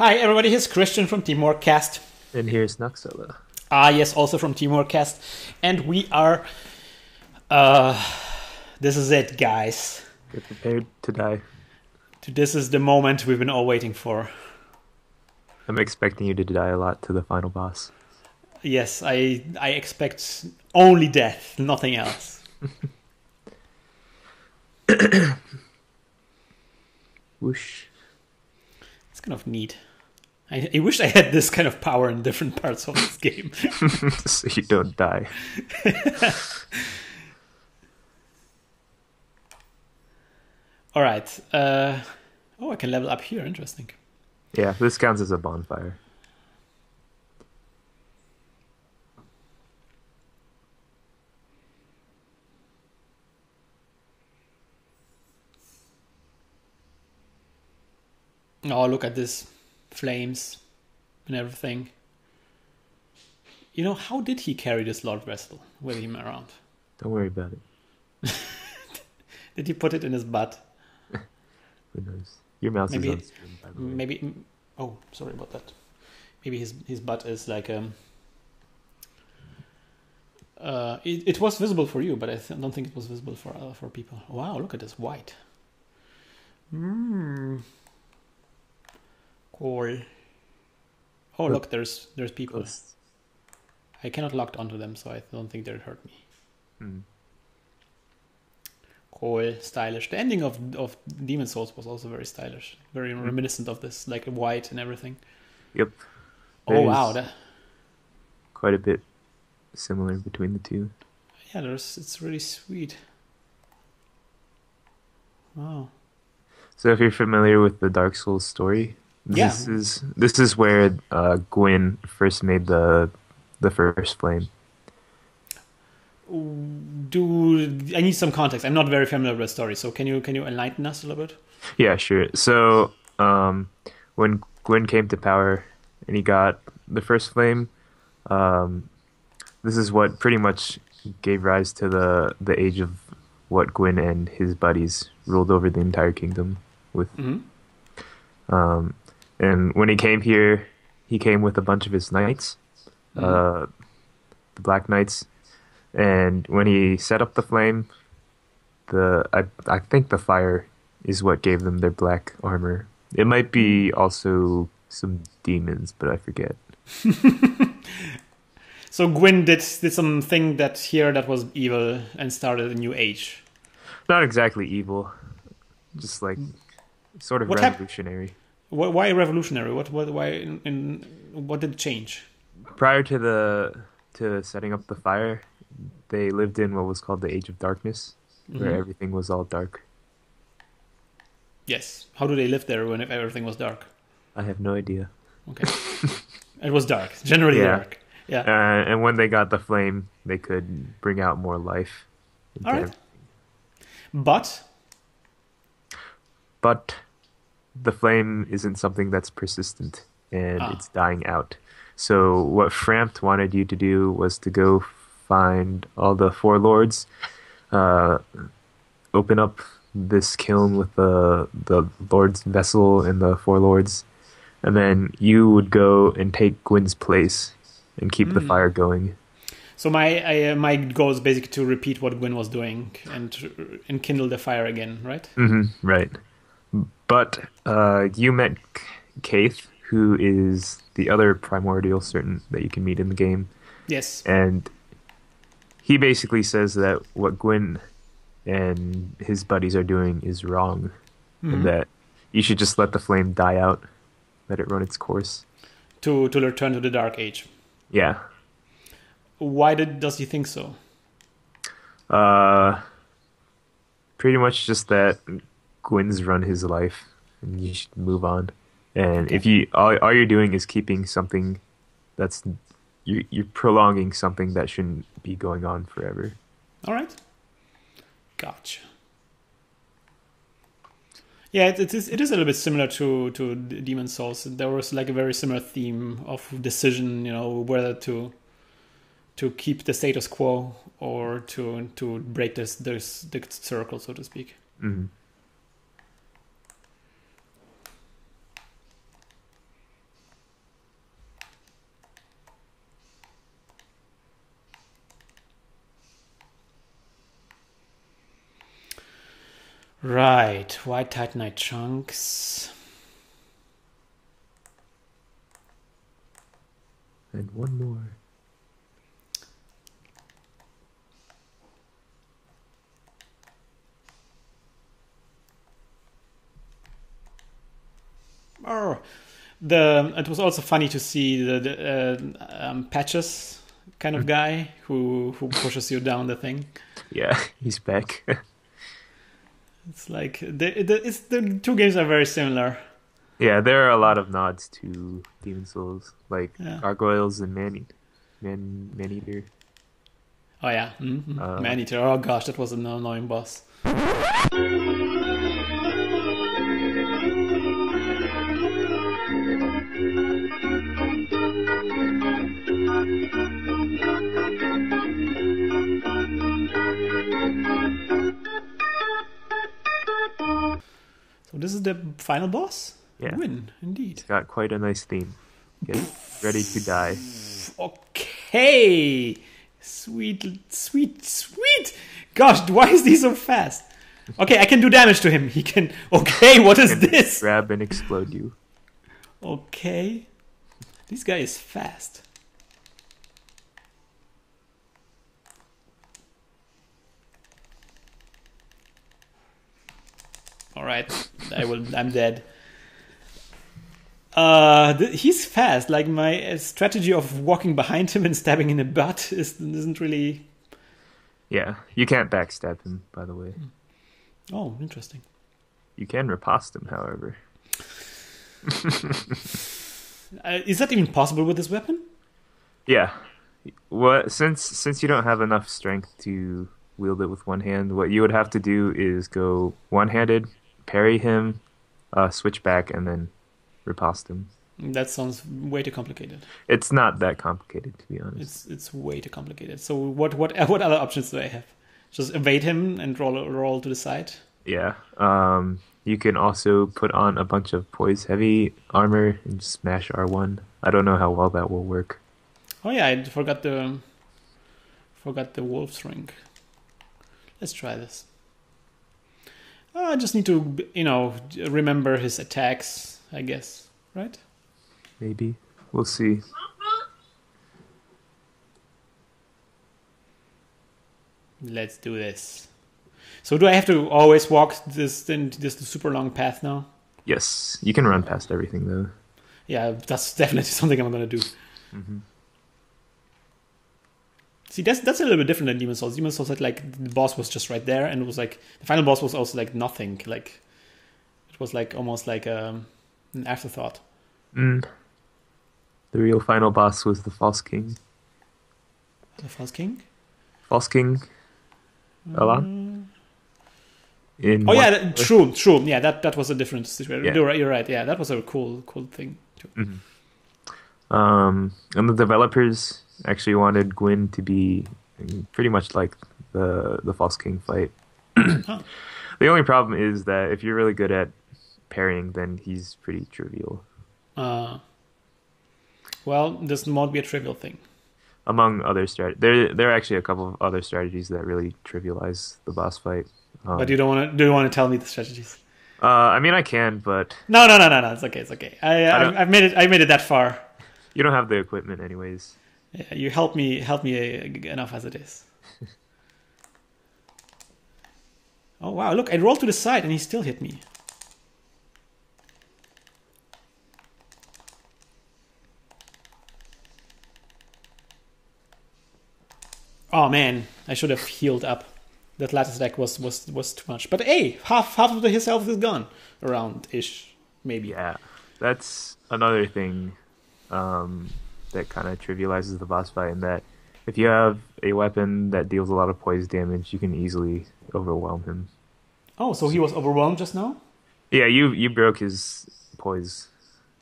Hi everybody, here's Krystian from Teamwork Cast. And here's Nahxela. Yes, also from Teamwork Cast. And we are... this is it, guys. Get prepared to die. This is the moment we've been all waiting for. I'm expecting you to die a lot to the final boss. Yes, I expect only death, nothing else. Whoosh. It's kind of neat. I wish I had this kind of power in different parts of this game. So you don't die. All right. I can level up here. Interesting. Yeah, this counts as a bonfire. Oh, look at this. Flames and everything. You know, how did he carry this Lord Vessel with him around? Don't worry about it. Did he put it in his butt? Who knows? Your mouse is on stream, by the way. Maybe. Oh, sorry about that. Maybe his butt is like it was visible for you, but I don't think it was visible for people. Wow, look at this white. Cool. Oh, look, there's people. Ghosts. I cannot lock onto them, so I don't think they'll hurt me. Cool, stylish. The ending of Demon's Souls was also very stylish, very reminiscent of this, like white and everything. Yep. Oh wow, quite a bit similar between the two. Yeah, it's really sweet. Wow. So if you're familiar with the Dark Souls story, this is where Gwyn first made the first flame. I need some context. I'm not very familiar with the story, so can you enlighten us a little bit? Yeah, sure. So when Gwyn came to power and he got the first flame, this is what pretty much gave rise to the age of what Gwyn and his buddies ruled over the entire kingdom with. And when he came here, he came with a bunch of his knights, the Black Knights. And when he set up the flame, I think the fire is what gave them their black armor. It might be also some demons, but I forget. So Gwyn did something that was evil and started a new age. Not exactly evil, just like sort of revolutionary. Why revolutionary? What did change? Prior to setting up the fire, they lived in what was called the Age of Darkness, where everything was all dark. Yes. How do they live there when everything was dark? I have no idea. Okay. It was dark. Generally dark. Yeah. And when they got the flame, they could bring out more life. All right. But the flame isn't something that's persistent, and it's dying out. So what Frampt wanted you to do was to go find all the four lords, open up this kiln with the Lord's vessel and the four lords, and then you would go and take Gwyn's place and keep the fire going. So my goal is basically to repeat what Gwyn was doing and enkindle the fire again, right? Right. But you met Kaith, who is the other primordial certain that you can meet in the game. Yes. And he basically says that what Gwyn and his buddies are doing is wrong, and that you should just let the flame die out, let it run its course. To return to the Dark Age. Yeah. Why does he think so? Pretty much just that Gwyn's run his life, and you should move on. And if you all you're doing is keeping something that's you're prolonging something that shouldn't be going on forever. All right, gotcha. Yeah, it is a little bit similar to Demon's Souls. There was like a very similar theme of decision, whether to keep the status quo or to break the circle, so to speak. Right, white titanite chunks. And one more. Oh, it was also funny to see the patches kind of guy who pushes you down the thing. Yeah, he's back. It's like the two games are very similar. Yeah, there are a lot of nods to Demon Souls, like Yeah. Gargoyles and Man-Eater. Oh yeah, Man-Eater. Oh gosh, that was an annoying boss. So this is the final boss? Yeah. Gwyn, indeed. It's got quite a nice theme. Get ready to die. Okay. Sweet. Gosh, why is he so fast? Okay, I can do damage to him. He can... Okay, what is this? Grab and explode you. Okay. This guy is fast. Alright, I'm dead. He's fast. Like my strategy of walking behind him and stabbing in the butt isn't really... Yeah, you can't backstab him, by the way. Oh, interesting. You can riposte him, however. Is that even possible with this weapon? Yeah. Since you don't have enough strength to wield it with one hand, what you would have to do is go one-handed, parry him, switch back, and then riposte him. That sounds way too complicated. It's not that complicated, to be honest. It's way too complicated. So what other options do I have? Just evade him and roll to the side? Yeah. You can also put on a bunch of poise heavy armor and just smash R1. I don't know how well that will work. Oh yeah, I forgot the wolf's ring. Let's try this. I just need to, remember his attacks, I guess, right? Maybe. We'll see. Let's do this. So do I have to always walk this super long path now? Yes. You can run past everything, though. Yeah, that's definitely something I'm going to do. Mm-hmm. See, that's a little bit different than Demon Souls. Demon Souls had, like, the boss was just right there, and it was, like, the final boss was also, like, nothing. Like, it was, like, almost like an afterthought. The real final boss was the False King. The False King? False King. A lot. True. Yeah, that was a different situation. Yeah. You're right. Yeah, that was a cool thing too. Mm-hmm. And the developers actually wanted Gwyn to be pretty much like the False King fight. Huh. The only problem is that if you're really good at parrying, then he's pretty trivial. Well, this won't be a trivial thing. Among other strategies, there are actually a couple of other strategies that really trivialize the boss fight. But you don't want to tell me the strategies? I mean, I can, but no. It's okay. I've made it that far. You don't have the equipment, anyways. Yeah, you help me enough as it is. Oh wow! Look, I rolled to the side and he still hit me. Oh man, I should have healed up. That last attack was too much. But hey, half of his health is gone. Around-ish, maybe. Yeah, that's another thing that kind of trivializes the boss fight, in that if you have a weapon that deals a lot of poise damage, you can easily overwhelm him. Oh, so he was overwhelmed just now? Yeah, you broke his poise.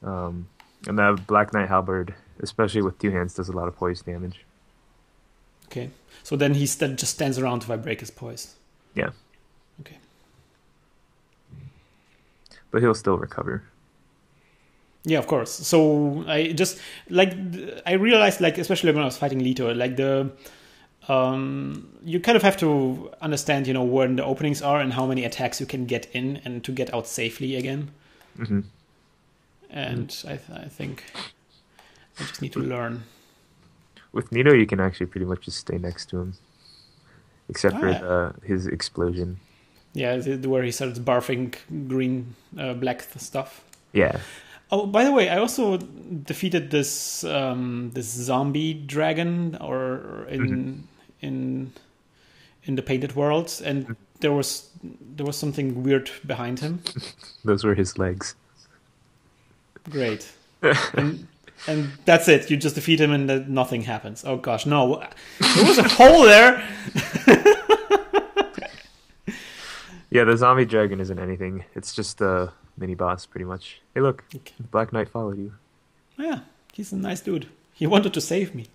And that Black Knight Halberd, especially with two hands, does a lot of poise damage. Okay, so then he just stands around if I break his poise. Yeah. Okay. But he'll still recover. Yeah, of course. So I realized, like, especially when I was fighting Leto, like the You kind of have to understand, where the openings are and how many attacks you can get in and to get out safely again. Mm-hmm. And I think I just need to learn. With Nito, you can actually pretty much just stay next to him, except for his explosion. Yeah, where he starts barfing green, black stuff. Yeah. Oh, by the way, I also defeated this this zombie dragon, or in the Painted Worlds, and there was something weird behind him. Those were his legs. Great. And that's it. You just defeat him and then nothing happens. Oh gosh, no. There was a hole there! Yeah, the zombie dragon isn't anything. It's just a mini boss, pretty much. Hey, look. Okay. The Black Knight followed you. Yeah, he's a nice dude. He wanted to save me.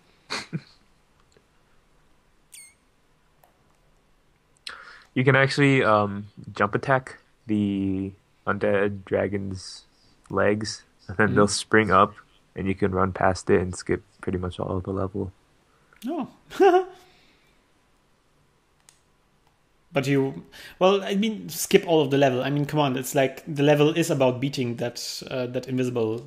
You can actually jump attack the undead dragon's legs, and then they'll spring up, and you can run past it and skip pretty much all of the level. Oh. But skip all of the level. I mean, come on, it's like the level is about beating that invisible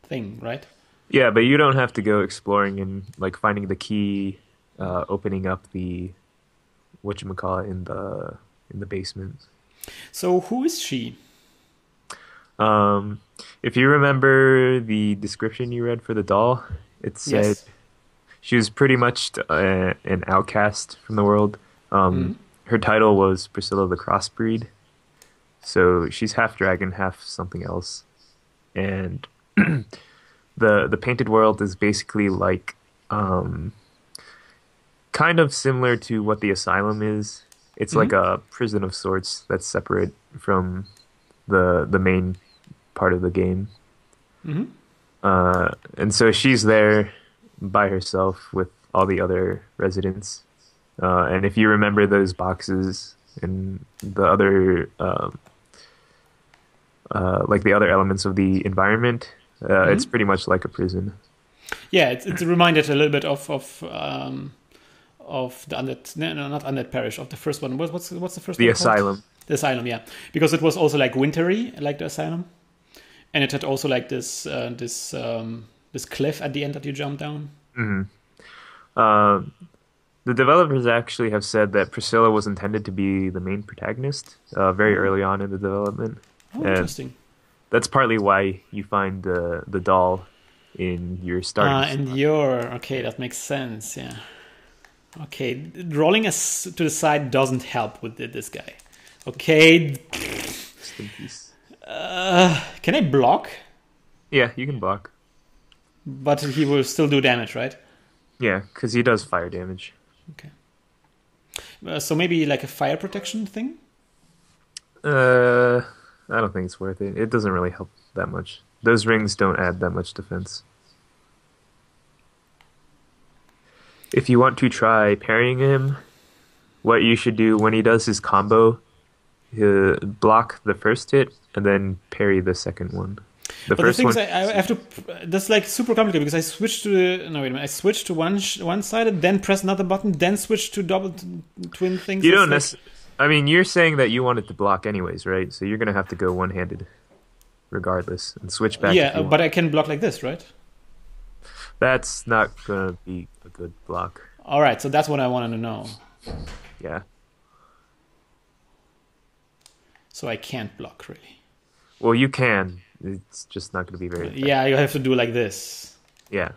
thing, right? Yeah, but you don't have to go exploring and like finding the key, opening up the whatchamacallit in the basement. So who is she? If you remember the description you read for the doll, it said she was pretty much an outcast from the world. Her title was Priscilla the Crossbreed. So she's half dragon, half something else. And the Painted World is basically like kind of similar to what the Asylum is. It's like a prison of sorts that's separate from the main part of the game. And so she's there by herself with all the other residents. And if you remember those boxes and the other, like the other elements of the environment, it's pretty much like a prison. Yeah, it's reminded a little bit of the Undead, no, not Undead Parish, of the first one. What's the first one? The Asylum. Called? The Asylum, yeah, because it was also like wintry, like the Asylum, and it had also like this cliff at the end that you jump down. The developers actually have said that Priscilla was intended to be the main protagonist very early on in the development. Oh, interesting. That's partly why you find the doll in your starting slot. Okay, that makes sense, yeah. Okay, rolling us to the side doesn't help with this guy. Okay. Can I block? Yeah, you can block. But he will still do damage, right? Yeah, because he does fire damage. Okay. So maybe like a fire protection thing? I don't think it's worth it. It doesn't really help that much. Those rings don't add that much defense. If you want to try parrying him, what you should do when he does his combo, block the first hit and then parry the second one. But the thing is, I have to. That's like super complicated because I switched to. No, wait a minute. I switched to one sided, then press another button, then switch to double twin things. You don't necessarily. I mean, you're saying that you wanted to block anyways, right? So you're gonna have to go one handed, regardless, and switch back. Yeah, but I can block like this, right? That's not gonna be a good block. All right, so that's what I wanted to know. Yeah. So I can't block really. Well, you can. It's just not going to be very effective. Yeah, you have to do like this. Yeah.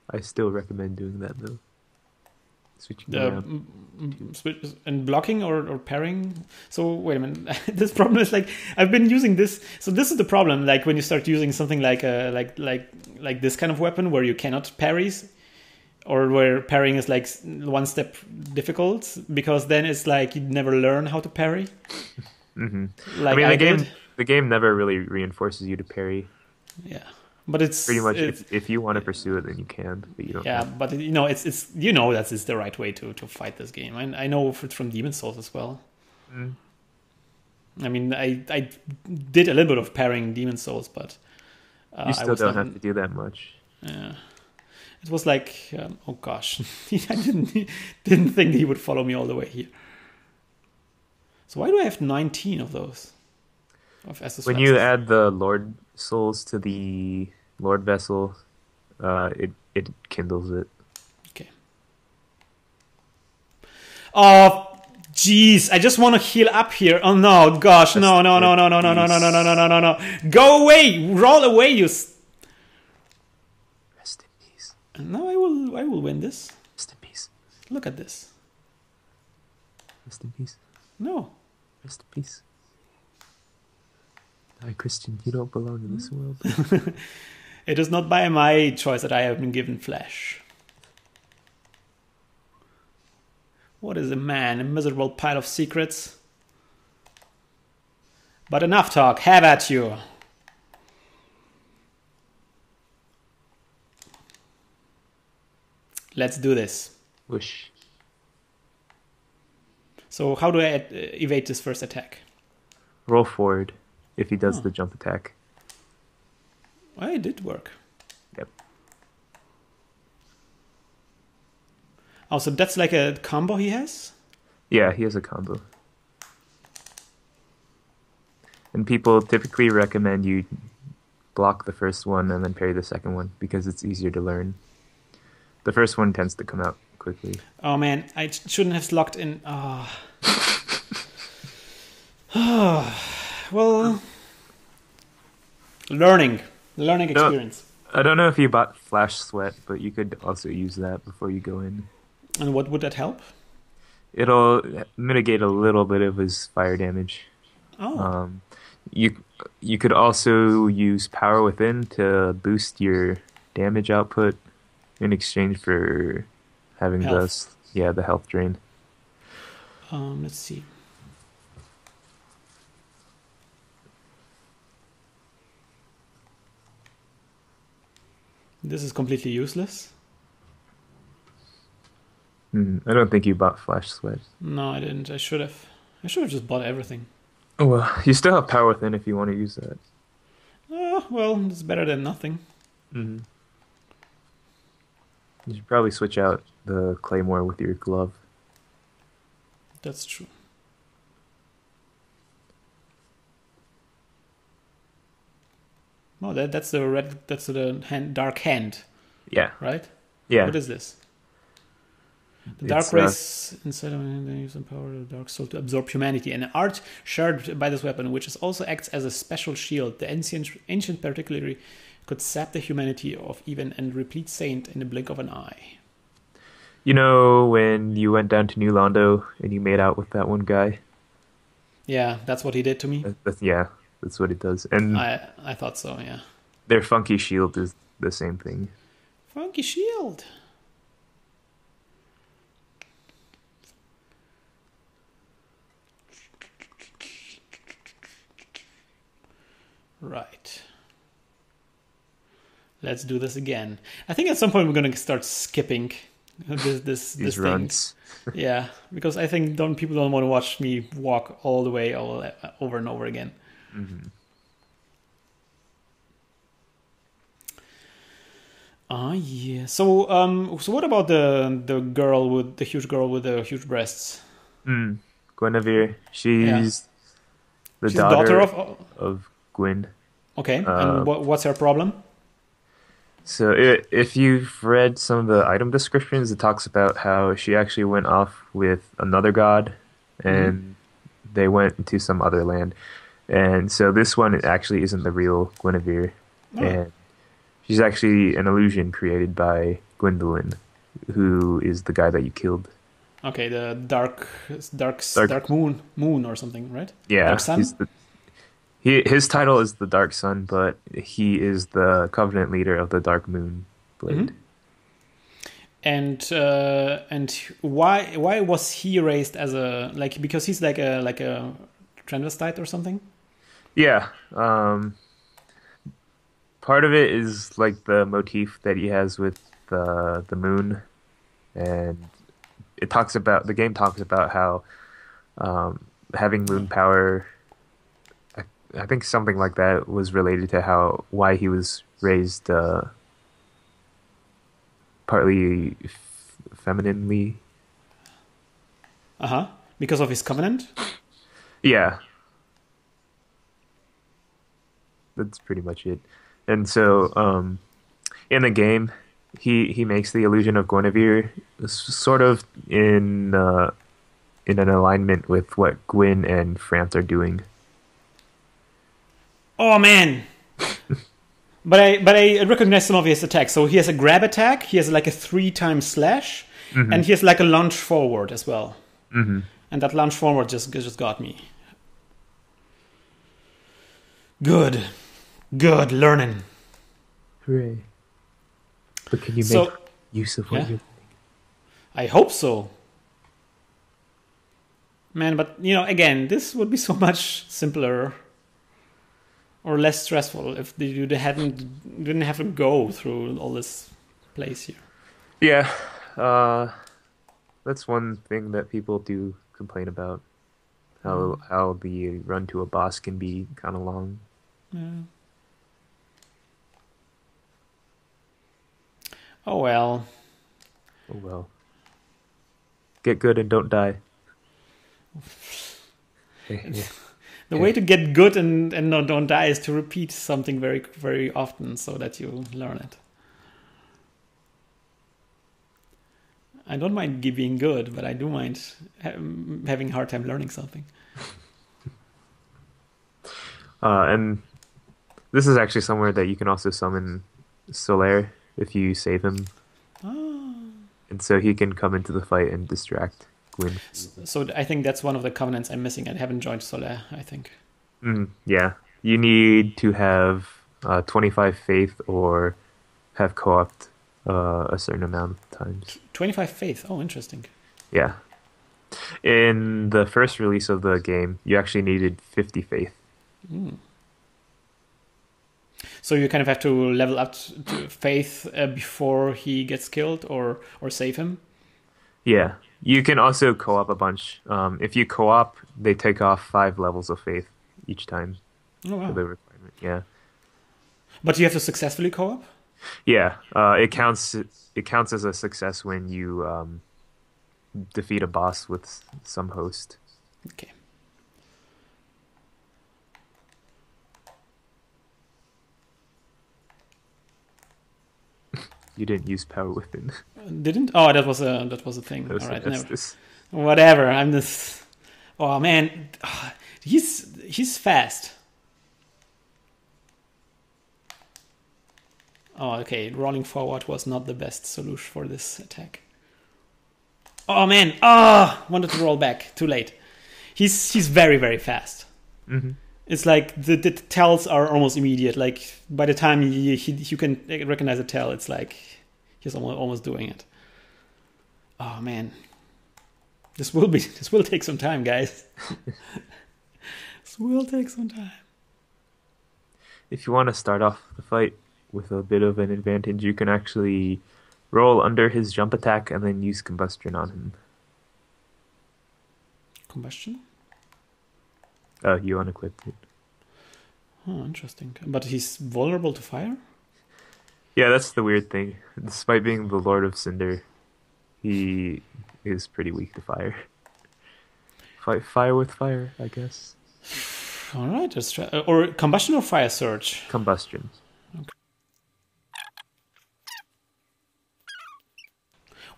I still recommend doing that, though. Switching around. And blocking or parrying. So, wait a minute. This problem is like, I've been using this. So this is the problem. Like when you start using something like this kind of weapon where you cannot parry, or where parrying is like one step difficult, because then it's like you never learn how to parry. Like I mean, the game never really reinforces you to parry. Yeah, but it's pretty much if you want to pursue it, then you can, but you don't. Yeah, but it's that is the right way to fight this game. I know from Demon's Souls as well. I mean, I did a little bit of parrying Demon's Souls, but You still don't have to do that much. Yeah. It was like, oh gosh, I didn't think he would follow me all the way here. So why do I have 19 of those? Of Estus When you add the Lord souls to the Lord vessel, it kindles it. Okay. Oh, jeez, I just want to heal up here. Oh no, gosh, no. Go away, roll away, you. Rest in peace. No, I will win this. Rest in peace. Look at this. Rest in peace. No. Rest in peace. Die, Krystian, you don't belong in this world. It is not by my choice that I have been given flesh. What is a man? A miserable pile of secrets? But enough talk. Have at you. Let's do this. Whoosh. So how do I evade this first attack? Roll forward if he does the jump attack. Well, it did work. Yep. Oh, so that's like a combo he has? Yeah, he has a combo. And people typically recommend you block the first one and then parry the second one because it's easier to learn. The first one tends to come out quickly. Oh man, I shouldn't have locked in. Well, learning experience. I don't know if you bought Flash Sweat, but you could also use that before you go in. And what would that help? It'll mitigate a little bit of his fire damage. Oh. You could also use Power Within to boost your damage output in exchange for having the health drain. Let's see. This is completely useless. I don't think you bought Flash Sweat. No, I didn't. I should have just bought everything. Oh, well, you still have Power Within if you want to use that. Well, it's better than nothing. Mm-hmm. You should probably switch out the Claymore with your glove. That's true. Oh, that's the red. That's the dark hand. Yeah. Right. Yeah. What is this? The dark race inside of him, they use the power of the dark soul to absorb humanity. An art shared by this weapon, which also acts as a special shield. The ancient particularly could sap the humanity of even and replete saint in the blink of an eye. You know when you went down to New Londo and you made out with that one guy? Yeah, that's what he did to me. That's what it does. And I thought so, yeah. Their funky shield is the same thing. Funky shield. Right. Let's do this again. I think at some point we're going to start skipping this runs. Yeah, because I think people don't want to watch me walk all the way over and over again. Mm-hmm. Yeah. So what about the huge girl with the huge breasts? Guinevere. She's the daughter of Gwyn. Okay. And what's her problem? So if you've read some of the item descriptions, it talks about how she actually went off with another god and they went to some other land. And so this one actually isn't the real Guinevere. Oh. And she's actually an illusion created by Gwendolyn, who is the guy that you killed. Okay, the dark moon or something, right? Yeah. Dark sun? His title is the Dark Sun, but he is the Covenant leader of the Dark Moon Blade. Mm-hmm. And why was he raised as because he's like a transvestite or something? Yeah. Part of it is like the motif that he has with the moon, and the game talks about how having moon power I think something like that was related to why he was raised partly femininely. Uh-huh. Because of his covenant? Yeah, that's pretty much it. And so, in the game, he makes the illusion of Guinevere sort of in an alignment with what Gwyn and France are doing. Oh man. But I recognize some of his attacks. So he has a grab attack, he has like a 3-time slash, and he has like a lunge forward as well. Mm-hmm. And that lunge forward just got me. Good learning. Hooray! But can you make use of what you're? I hope so. Man, but again, this would be so much simpler or less stressful if you didn't have to go through all this place here. Yeah, that's one thing that people do complain about. How the run to a boss can be kind of long. Yeah. Oh well. Oh well. Get good and don't die. The way to get good and don't die is to repeat something very, very often so that you learn it. I don't mind being good, but I do mind having a hard time learning something. And this is actually somewhere that you can also summon Solaire if you save him. Oh. And so he can come into the fight and distract Gwyn. So I think that's one of the covenants I'm missing. I haven't joined Solaire, I think. Yeah. You need to have 25 faith or have co-opted a certain amount of times. 25 faith. Oh, interesting. Yeah. In the first release of the game, you actually needed 50 faith. So you kind of have to level up to faith before he gets killed or save him? Yeah. You can also co-op a bunch. If you co-op, they take off 5 levels of faith each time. Oh, wow. For the requirement. Yeah. But you have to successfully co-op? Yeah. It counts as a success when you defeat a boss with some host. Okay. You didn't use power within. Didn't? Oh, that was a thing. All right, never. This. Whatever. I'm this. Oh man, he's fast. Oh, okay. Rolling forward was not the best solution for this attack. Oh man! Wanted to roll back. Too late. He's very, very fast. Mm-hmm. It's like the tells are almost immediate. Like by the time you can recognize a tell, it's like he's almost doing it. Oh man, this will take some time, guys. This will take some time. If you want to start off the fight with a bit of an advantage, you can actually roll under his jump attack and then use combustion on him. Combustion? You unequipped it. Oh, interesting. But he's vulnerable to fire? Yeah, that's the weird thing. Despite being the Lord of Cinder, he is pretty weak to fire. Fight fire with fire, I guess. All right, let's try. Or combustion or fire surge? Combustion. Okay.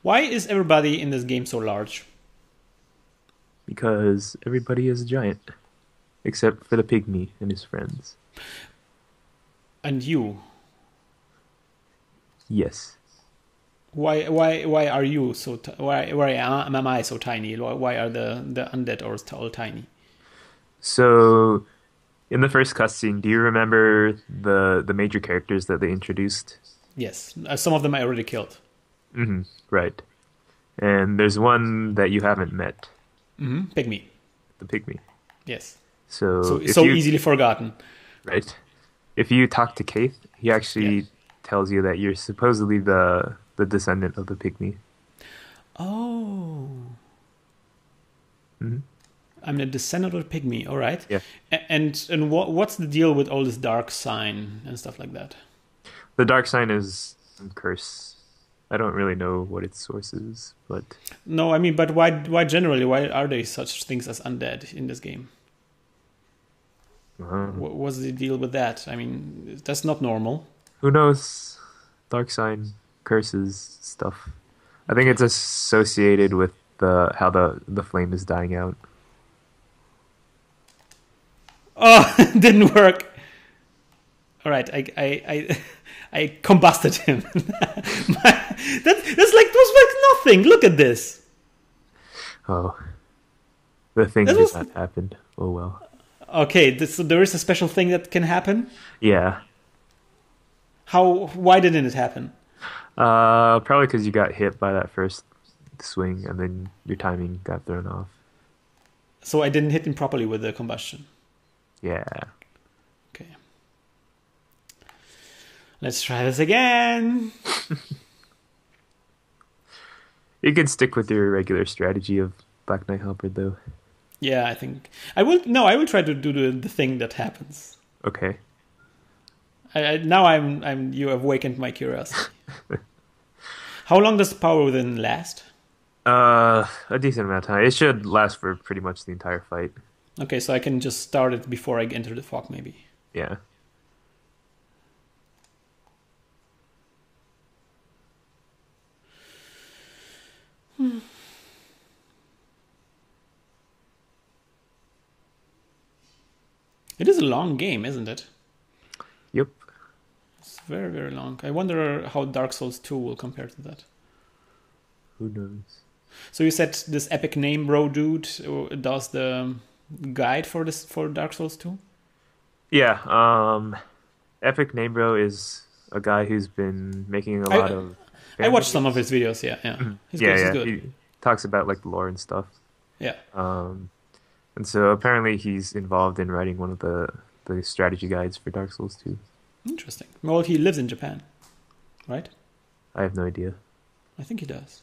Why is everybody in this game so large? Because everybody is a giant. Except for the pygmy and his friends. And you? Yes. Why are you so? Why am I so tiny? Why are the undead all tiny? So, in the first cutscene, do you remember the major characters that they introduced? Yes, some of them I already killed. Mm-hmm. Right. And there's one that you haven't met. Mm-hmm. Pygmy. The pygmy. Yes. So easily forgotten. Right. If you talk to Keith, he actually tells you that you're supposedly the descendant of the pygmy. Oh. Mm-hmm. I'm the descendant of a pygmy. All right. Yeah. And what's the deal with all this dark sign and stuff like that? The dark sign is some curse. I don't really know what its source is, but No, I mean, but why generally? Why are there such things as undead in this game? What's the deal with that? I mean, that's not normal. who knows? Dark sign curses stuff. I think it's associated with how the flame is dying out. Oh, it didn't work. All right, I combusted him. That's like was like nothing. Look at this. Oh, the thing did not happen. Oh well. Okay, so there is a special thing that can happen. Yeah. Why didn't it happen? Probably because you got hit by that first swing, and then your timing got thrown off. So I didn't hit him properly with the combustion. Yeah. Okay. Let's try this again. You can stick with your regular strategy of Black Knight Halberd, though. Yeah, I think I will. No, I will try to do the thing that happens. Okay. Now I'm. You have awakened my curiosity. How long does the power within last? A decent amount of time. It should last for pretty much the entire fight. Okay, so I can just start it before I enter the fog, maybe. Yeah. It is a long game, isn't it? Yep. It's very, very long. I wonder how Dark Souls 2 will compare to that. Who knows? So you said this epic name bro dude does the guide for Dark Souls 2? Yeah. Epic Name Bro is a guy who's been making a lot of. I watched some of his videos. Yeah. He's good. He talks about like the lore and stuff. Yeah. And so apparently he's involved in writing one of the strategy guides for Dark Souls 2. Interesting. Well, he lives in Japan, right? I have no idea. I think he does.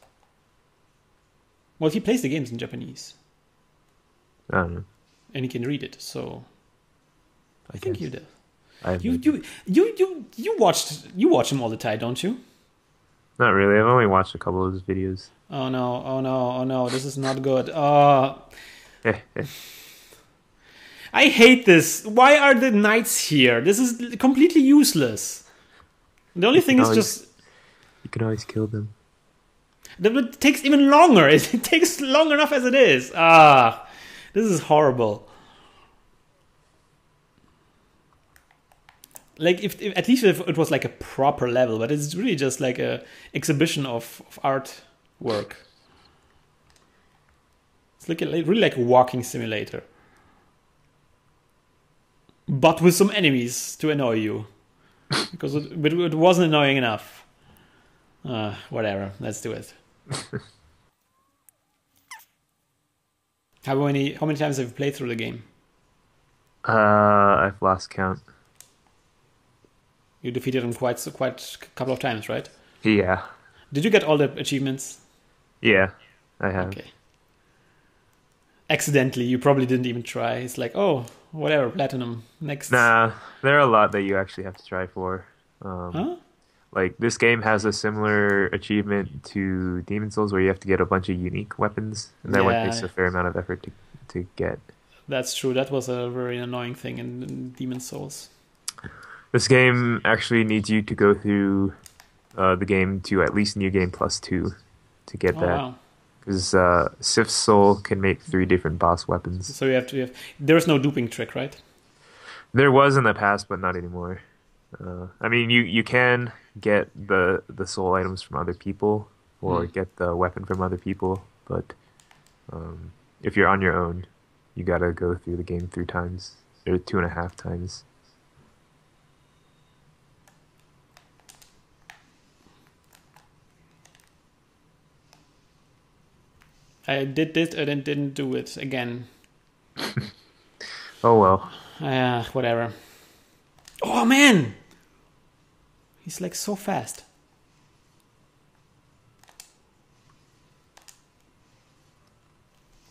Well, he plays the games in Japanese. I don't know. And he can read it, so I think he does. You watch him all the time, don't you? Not really. I've only watched a couple of his videos. Oh no! This is not good. I hate this. Why are the knights here? This is completely useless. The only thing is just you can always kill them. It takes even longer. It takes long enough as it is. This is horrible. Like if at least if it was like a proper level, but it's really just like a exhibition of artwork. It's like really like a walking simulator, but with some enemies to annoy you, because it wasn't annoying enough. Whatever. Let's do it. How many times have you played through the game? I've lost count. You defeated him quite a couple of times, right? Yeah. Did you get all the achievements? Yeah, I have. Okay. Accidentally, you probably didn't even try. It's like, oh, whatever, platinum. Next. Nah, there are a lot that you actually have to try for. Huh? Like, this game has a similar achievement to Demon Souls where you have to get a bunch of unique weapons, and that one takes a fair amount of effort to get. That's true. That was a very annoying thing in Demon Souls. This game actually needs you to go through the game to at least New Game Plus 2 to get that. Wow. Because Sif's Soul can make 3 different boss weapons. So you have to there's no duping trick, right? There was in the past, but not anymore. I mean, you can get the soul items from other people or get the weapon from other people, but if you're on your own, you gotta go through the game 3 times or 2.5 times. I did it and then didn't do it again. Oh well. Whatever. Oh man! He's like so fast.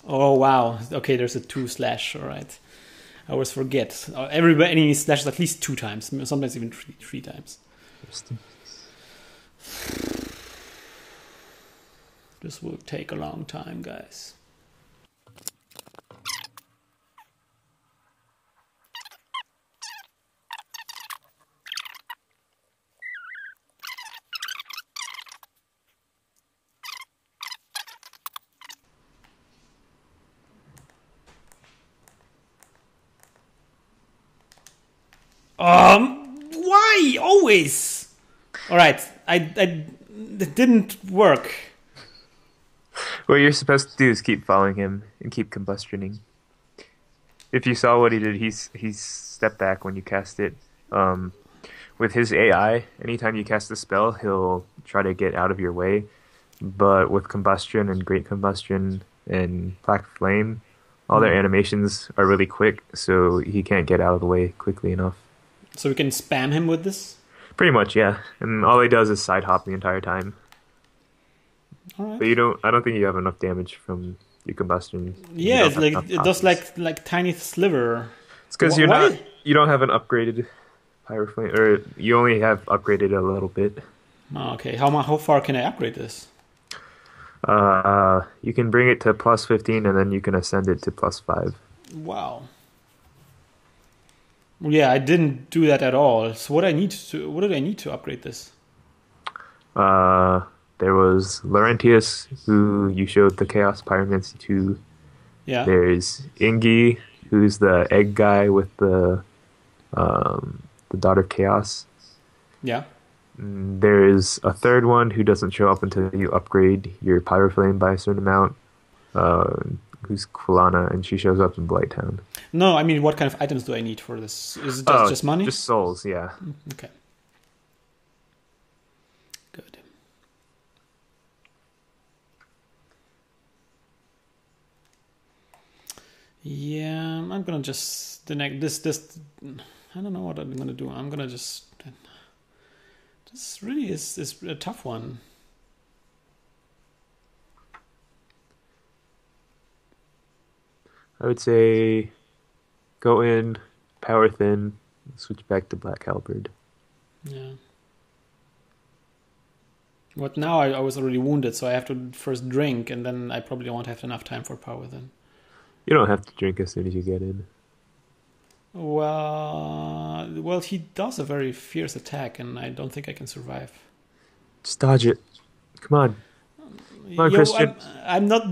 Oh wow. Okay, there's a 2/. All right. I always forget. Every enemy slashes at least 2 times, sometimes even three times. Interesting. This will take a long time, guys. Why always? All right, it didn't work. What you're supposed to do is keep following him and keep combustioning. If you saw what he did, he's stepped back when you cast it. With his AI, anytime you cast a spell, he'll try to get out of your way. But with combustion and great combustion and black flame, all their animations are really quick, so he can't get out of the way quickly enough. So we can spam him with this? Pretty much, yeah. And all he does is side hop the entire time. All right. But I don't think you have enough damage from your combustion. Yeah, it's like it does like tiny sliver. It's because you don't have an upgraded pyro flame, or you only have upgraded a little bit. Oh, okay, how far can I upgrade this? You can bring it to plus 15, and then you can ascend it to plus 5. Wow. Yeah, I didn't do that at all. So what did I need to upgrade this? There was Laurentius, who you showed the Chaos Pyromancy to. Yeah. There's Ingi, who's the egg guy with the Daughter of Chaos. Yeah. There's a third one who doesn't show up until you upgrade your Pyroflame by a certain amount, who's Kulana, and she shows up in Blighttown. No, I mean, what kind of items do I need for this? Is it just money? Just souls, yeah. Okay. Good. Yeah, I'm gonna just this. I don't know what I'm gonna do. I'm gonna just. This really is a tough one. I would say go in, power thin, switch back to Black Halberd. Yeah. But now I was already wounded, so I have to first drink, and then I probably won't have enough time for power thin. You don't have to drink as soon as you get in. Well, he does a very fierce attack, and I don't think I can survive. Just dodge it. Come on. Come on, Krystian. I'm not...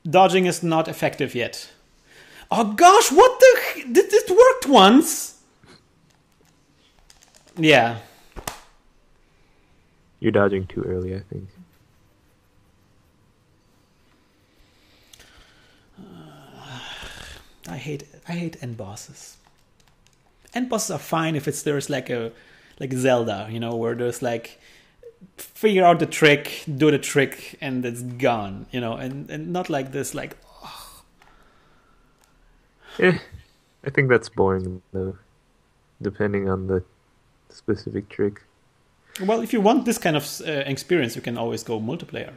Dodging is not effective yet. Oh gosh, what the... This worked once! Yeah. You're dodging too early, I think. I hate end bosses. End bosses are fine if there's like Zelda, where there's like figure out the trick, do the trick, and it's gone, and not like this, like. I think that's boring though, depending on the specific trick. Well, if you want this kind of experience, you can always go multiplayer.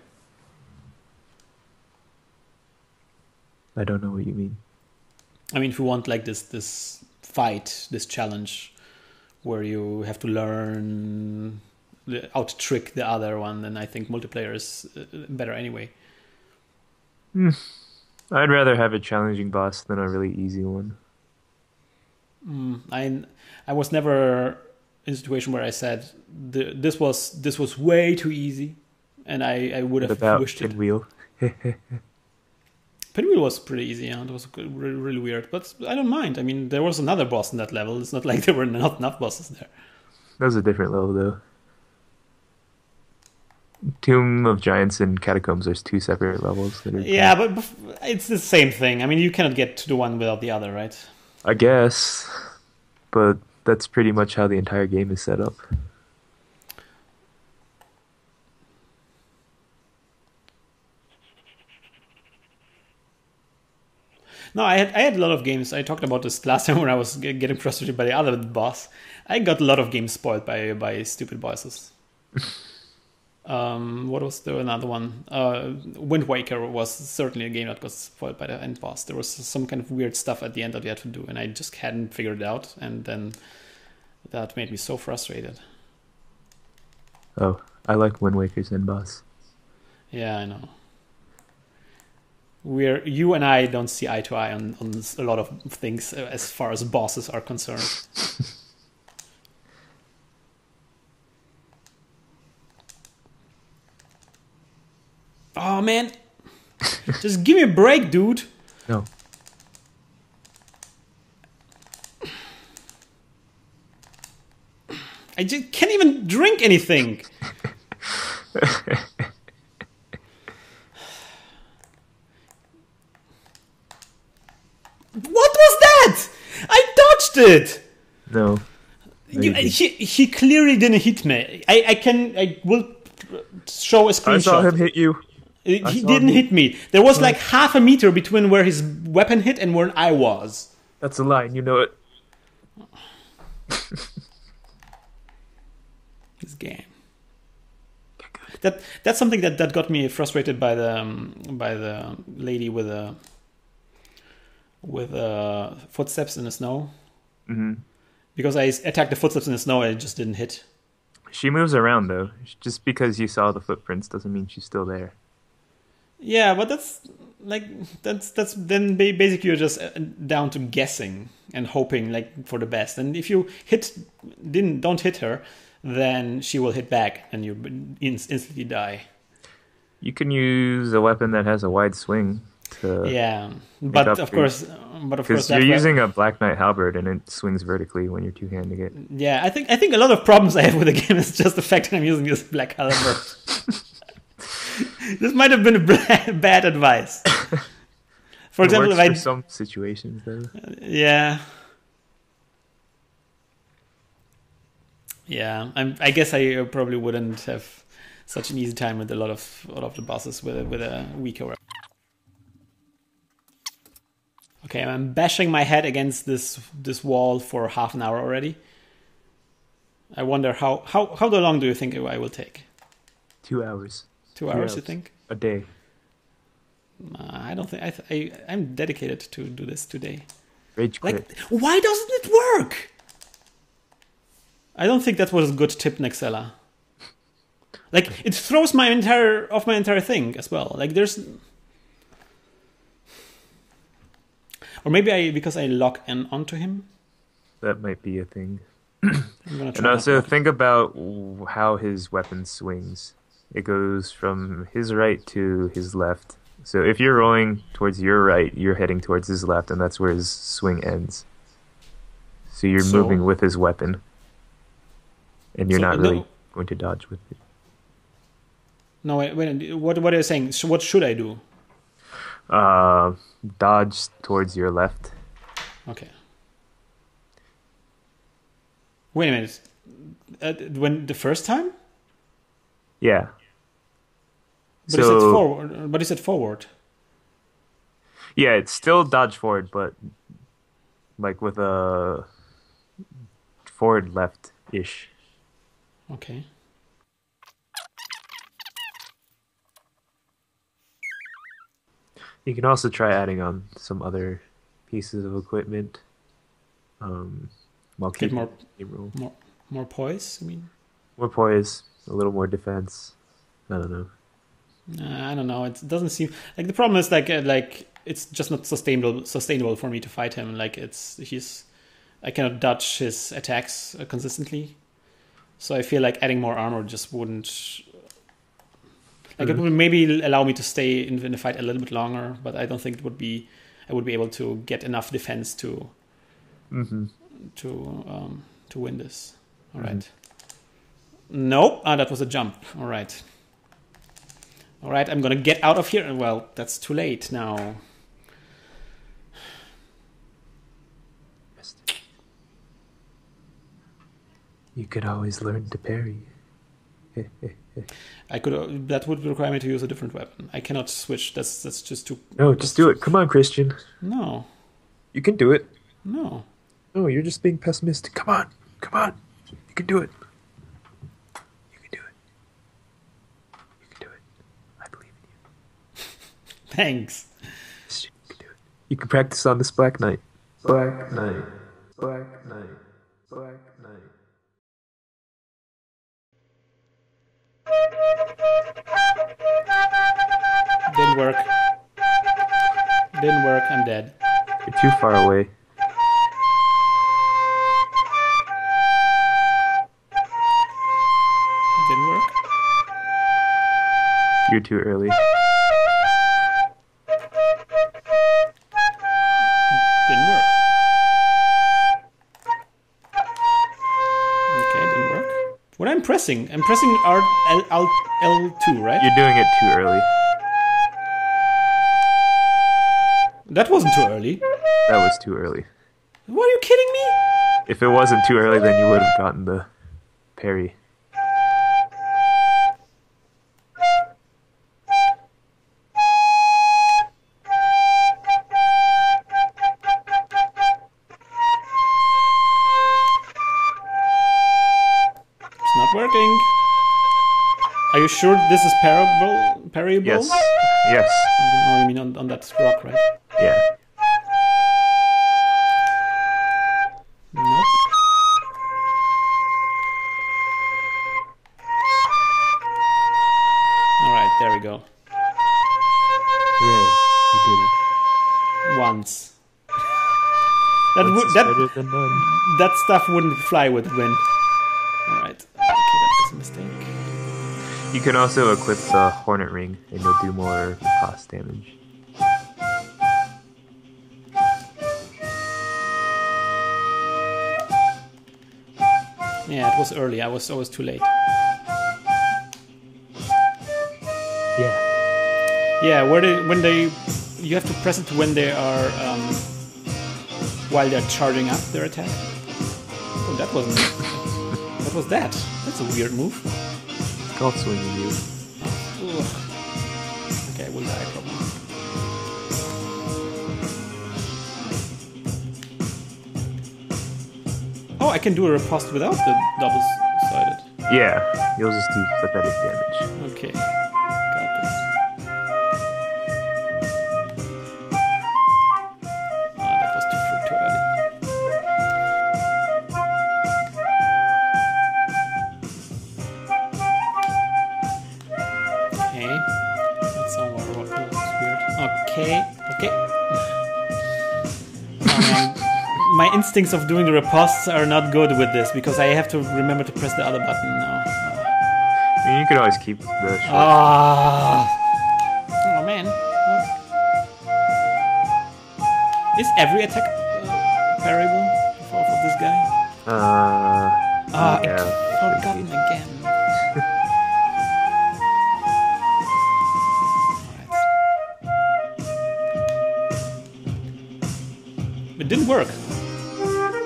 I don't know what you mean. I mean, if you want like this fight, this challenge, where you have to learn out trick the other one, then I think multiplayer is better anyway. I'd rather have a challenging boss than a really easy one. I was never in a situation where I said this was way too easy, and I would have wished it. Pinwheel? Pinwheel was pretty easy, yeah. It was really, really weird, but I don't mind. I mean, there was another boss in that level. It's not like there were not enough bosses there. That was a different level, though. Tomb of Giants and Catacombs, there's 2 separate levels. Yeah, but it's the same thing. I mean, you cannot get to the one without the other, right? I guess, but that's pretty much how the entire game is set up. No, I had a lot of games. I talked about this last time when I was getting frustrated by the other boss. I got a lot of games spoiled by stupid bosses. What was the another one? Wind Waker was certainly a game that got spoiled by the end boss. There was some kind of weird stuff at the end that you had to do, and I just hadn't figured it out, and then that made me so frustrated. Oh, I like Wind Waker's end boss. Yeah, I know. You and I don't see eye to eye on a lot of things as far as bosses are concerned. Oh man, just give me a break, dude. No. I just can't even drink anything. What was that? I dodged it. No. He clearly didn't hit me. I will show a screenshot. I saw him hit you. He didn't hit me. There was like half a meter between where his weapon hit and where I was. That's a line, you know it. This game. That's something that got me frustrated by the lady with footsteps in the snow. Mm-hmm. Because I attacked the footsteps in the snow and it just didn't hit. She moves around though. Just because you saw the footprints doesn't mean she's still there. Yeah, but that's then basically you're just down to guessing and hoping like for the best. And if you don't hit her, then she will hit back and you instantly die. You can use a weapon that has a wide swing. Yeah, but of course, because you're using a Black Knight halberd and it swings vertically when you're two-handing it. Yeah, I think a lot of problems I have with the game is just the fact that I'm using this black halberd. This might have been a bad advice. For example, if I some situations though. Yeah. Yeah, I guess I probably wouldn't have such an easy time with a lot of the bosses with a weaker weapon. Okay, I'm bashing my head against this wall for half an hour already. I wonder how long do you think I will take? 2 hours. 2 hours, you think? A day. I don't think I'm dedicated to do this today. Rage quit. Like, why doesn't it work? I don't think that was a good tip, Nahxela. Like, it throws my entire thing as well. Like, there's... Or maybe because I lock in onto him. That might be a thing. And also think about how his weapon swings. It goes from his right to his left. So if you're rolling towards your right, you're heading towards his left, and that's where his swing ends. So you're moving with his weapon. And you're not really going to dodge with it. No, wait, what are you saying? So what should I do? Dodge towards your left. Okay. Wait a minute. When the first time? Yeah. But is it forward? But is it forward? Yeah, it's still dodge forward, but like with a forward left-ish. Okay. You can also try adding on some other pieces of equipment. While get keeping more poise, I mean? More poise, a little more defense. I don't know. I don't know. It doesn't seem like the problem is like it's just not sustainable for me to fight him. Like I cannot dodge his attacks consistently. So I feel like adding more armor just wouldn't. Like it would maybe allow me to stay in the fight a little bit longer, but I don't think I would be able to get enough defense to win this. All right. Nope. That was a jump. All right. All right. I'm gonna get out of here. Well, that's too late now. You could always learn to parry. I could. That would require me to use a different weapon. I cannot switch. That's just too. No, just do it. Come on, Krystian. No. You can do it. No. No, you're just being pessimistic. Come on. You can do it. You can do it. Thanks. You can practice on this Black Knight. Black Knight. Black Knight. Black Knight. Didn't work. Didn't work. I'm dead. You're too far away. Didn't work. You're too early. Didn't work. Okay, didn't work. What I'm pressing? I'm pressing L2, right? You're doing it too early. That wasn't too early. That was too early. What, are you kidding me? If it wasn't too early, then you would have gotten the parry. It's not working. Are you sure this is parryable? Yes. Yes. Oh, you mean on that rock, right? Yeah. Nope. Alright, there we go. Hooray. You did it. Once. Once is better than none. That stuff wouldn't fly with Gwyn. Alright. Okay, that was a mistake. You can also equip the Hornet Ring, and you'll do more cost damage. Yeah, it was early. I was too late. Yeah. Yeah, you have to press it when they are while they're charging up their attack. Oh, that wasn't. What was that? That's a weird move. Golf swinging you. Ugh. Okay, I will die probably. Oh, I can do a riposte without the double-sided. Yeah, you'll just do pathetic damage. Okay, got this. That was too early. Okay, that's somewhere what looks weird. Okay. Oh man, my instincts of doing the ripostes are not good with this because I have to remember to press the other button now. I mean, you could always keep the short. Oh man. Is every attack parryable for this guy? Yeah. Forgotten again. Alright. It didn't work.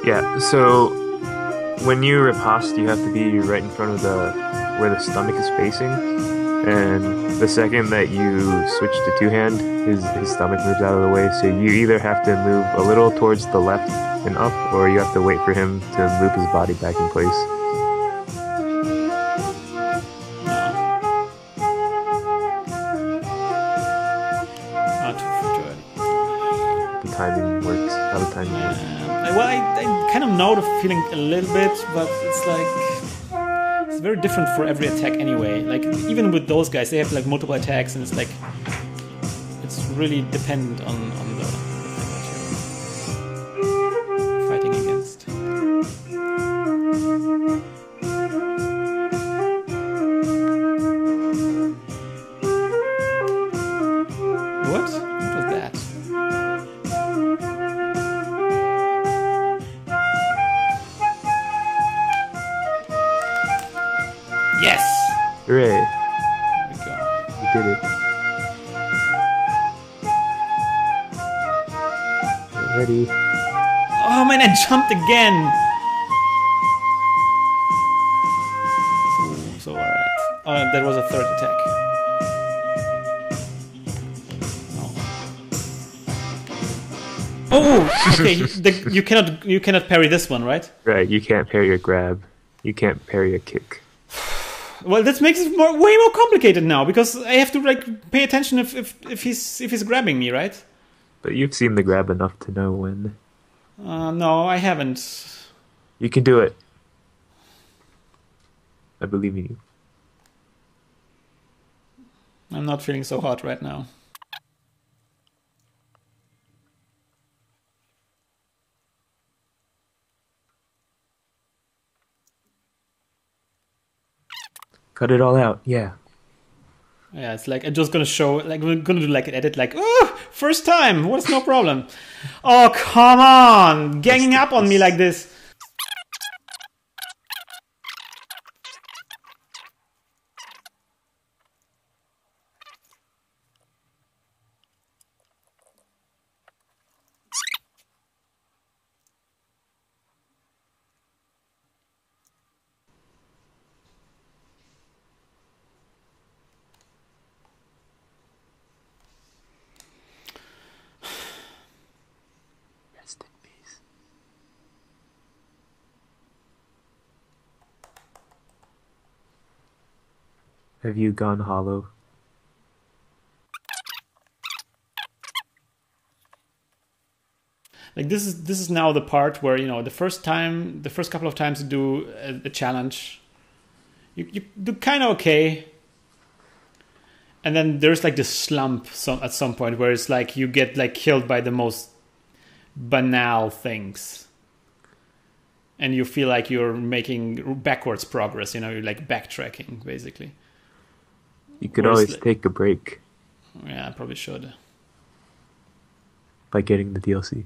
Yeah, so when you riposte, you have to be right in front of where the stomach is facing, and the second that you switch to two-hand, his stomach moves out of the way, so you either have to move a little towards the left and up, or you have to wait for him to move his body back in place. The timing works. How the timing works. Well, I kind of know the feeling a little bit, but it's like it's very different for every attack anyway. Like even with those guys, they have like multiple attacks, and it's like it's really dependent on the thing that you're fighting against. What? What was that? Yes! Hooray! There we go. You did it. Get ready. Oh man, I jumped again! So alright. Oh, there was a third attack. Oh, okay. You cannot parry this one, right? Right, you can't parry a grab. You can't parry a kick. Well, that makes it way more complicated now because I have to like pay attention if he's grabbing me, right? But you've seen the grab enough to know when. No, I haven't. You can do it. I believe in you. I'm not feeling so hot right now. Cut it all out. Yeah. Yeah, it's like I'm just gonna show, like we're gonna do like an edit, like first time, what's no problem? Oh come on, ganging up on me like this. Rest in peace. Have you gone hollow? Like this is now the part where, you know, the first couple of times you do a challenge, you do kind of okay, and then there's like this slump at some point where it's like you get like killed by the most banal things, and you feel like you're making backwards progress. You know, you're like backtracking basically. You could always take a break. Yeah, I probably should. By getting the DLC.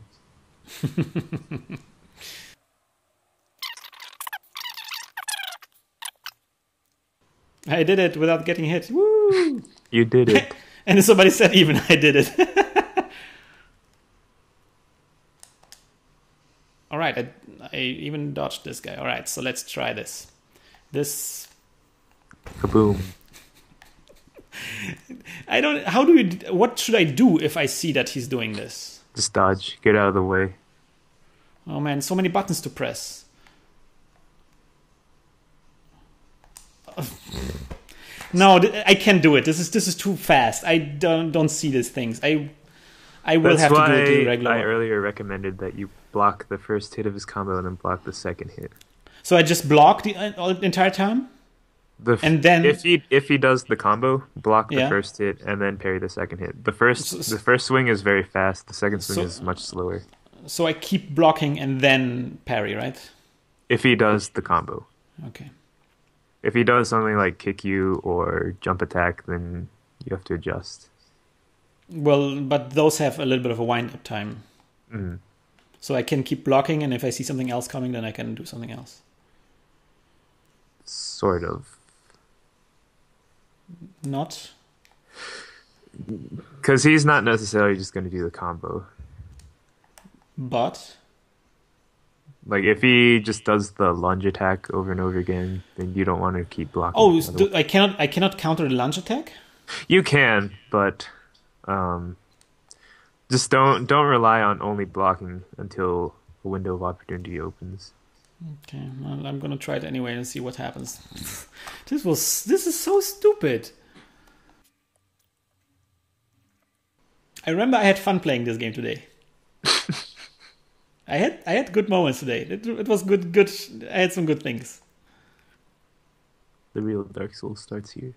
I did it without getting hit. Woo! You did it. And somebody said even I did it. All right, I even dodged this guy. All right, so let's try this. Kaboom. What should I do if I see that he's doing this? Just dodge. Get out of the way. Oh man, so many buttons to press. No, I can't do it. This is too fast. I don't see these things. I will have to do it the regular. I earlier recommended that you block the first hit of his combo and then block the second hit. So I just block the entire time? And then if he does the combo, block the first hit and then parry the second hit. The first swing is very fast. The second swing is much slower. So I keep blocking and then parry, right? If he does the combo. Okay. If he does something like kick you or jump attack, then you have to adjust. Well, but those have a little bit of a wind-up time. Mm. So I can keep blocking, and if I see something else coming, then I can do something else. Sort of. Not? Because he's not necessarily just going to do the combo. But? Like, if he just does the lunge attack over and over again, then you don't want to keep blocking. Oh, I cannot counter the lunge attack? You can, but just don't rely on only blocking until a window of opportunity opens. Okay, well, I'm gonna try it anyway and see what happens. This is so stupid. I remember I had fun playing this game today. I had good moments today. It was good. I had some good things. The real Dark Souls starts here.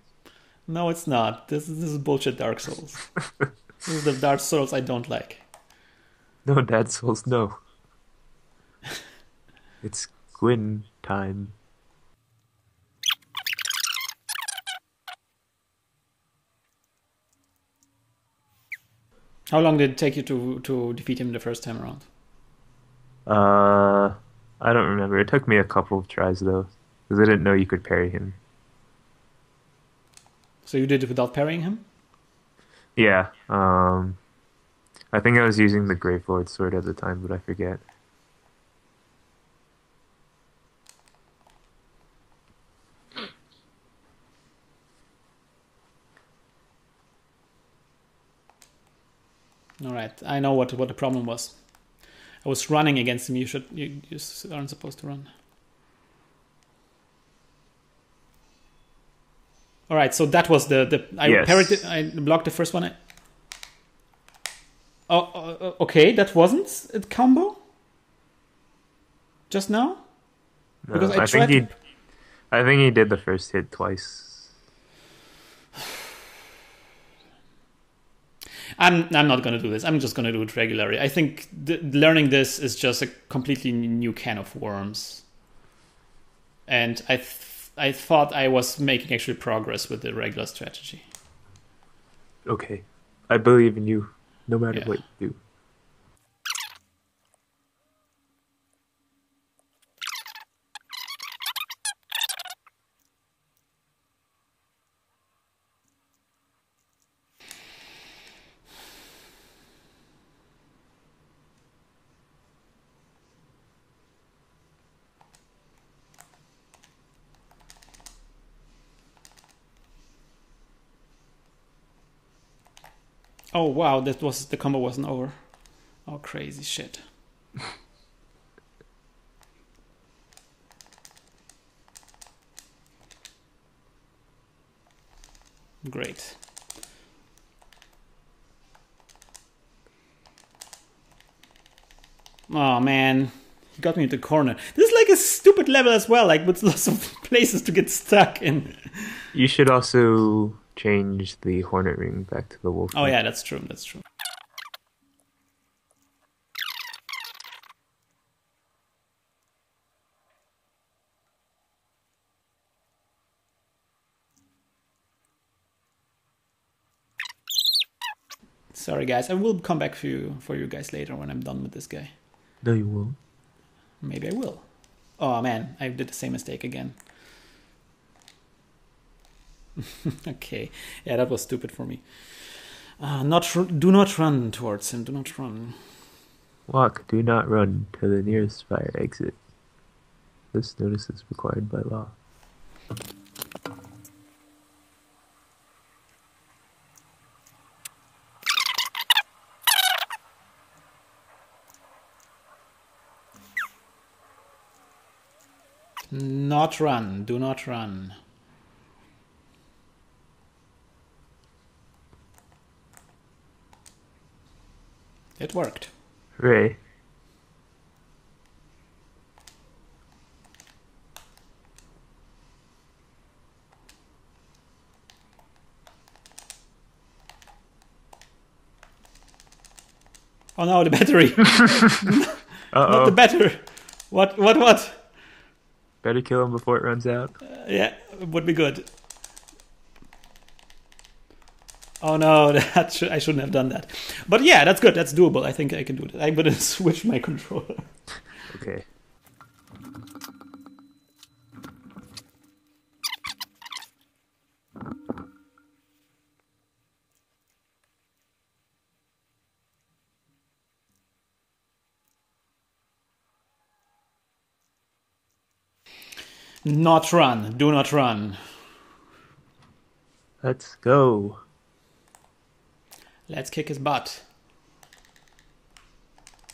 No, it's not. This is bullshit Dark Souls. This is the Dark Souls I don't like. No, Dark Souls, no. It's Gwyn time. How long did it take you to defeat him the first time around? I don't remember. It took me a couple of tries though, because I didn't know you could parry him. So you did it without parrying him? Yeah. I think I was using the Grave Lord sword at the time, but I forget. All right, I know what the problem was. I was running against him. You aren't supposed to run. All right, so that was I Yes. parried it, I blocked the first one. Okay, that wasn't a combo just now? No, Because I I think tried I think he did the first hit twice. I'm not going to do this. I'm just going to do it regularly. I think learning this is just a completely new can of worms. And I thought I was making actually progress with the regular strategy. Okay. I believe in you, no matter Yeah. what you do. Oh wow, the combo wasn't over. Oh crazy shit. Great. Oh man, he got me into the corner. This is like a stupid level as well, like with lots of places to get stuck in. You should also change the Hornet Ring back to the Wolf Oh Ring. yeah, that's true. That's true. Sorry guys, I will come back for you guys later when I'm done with this guy. No, you won't. Maybe I will. Oh man, I did the same mistake again. Okay, yeah, that was stupid for me. Do not run towards him. Do not run. Walk, do not run to the nearest fire exit. This notice is required by law. Not run. Do not run. It worked. Hooray. Oh no, the battery. Not the battery. What? Better kill him before it runs out. Yeah, it would be good. Oh no, I shouldn't have done that. But yeah, that's good. That's doable. I think I can do it. I'm gonna switch my controller. Okay. Not run. Do not run. Let's go. Let's kick his butt.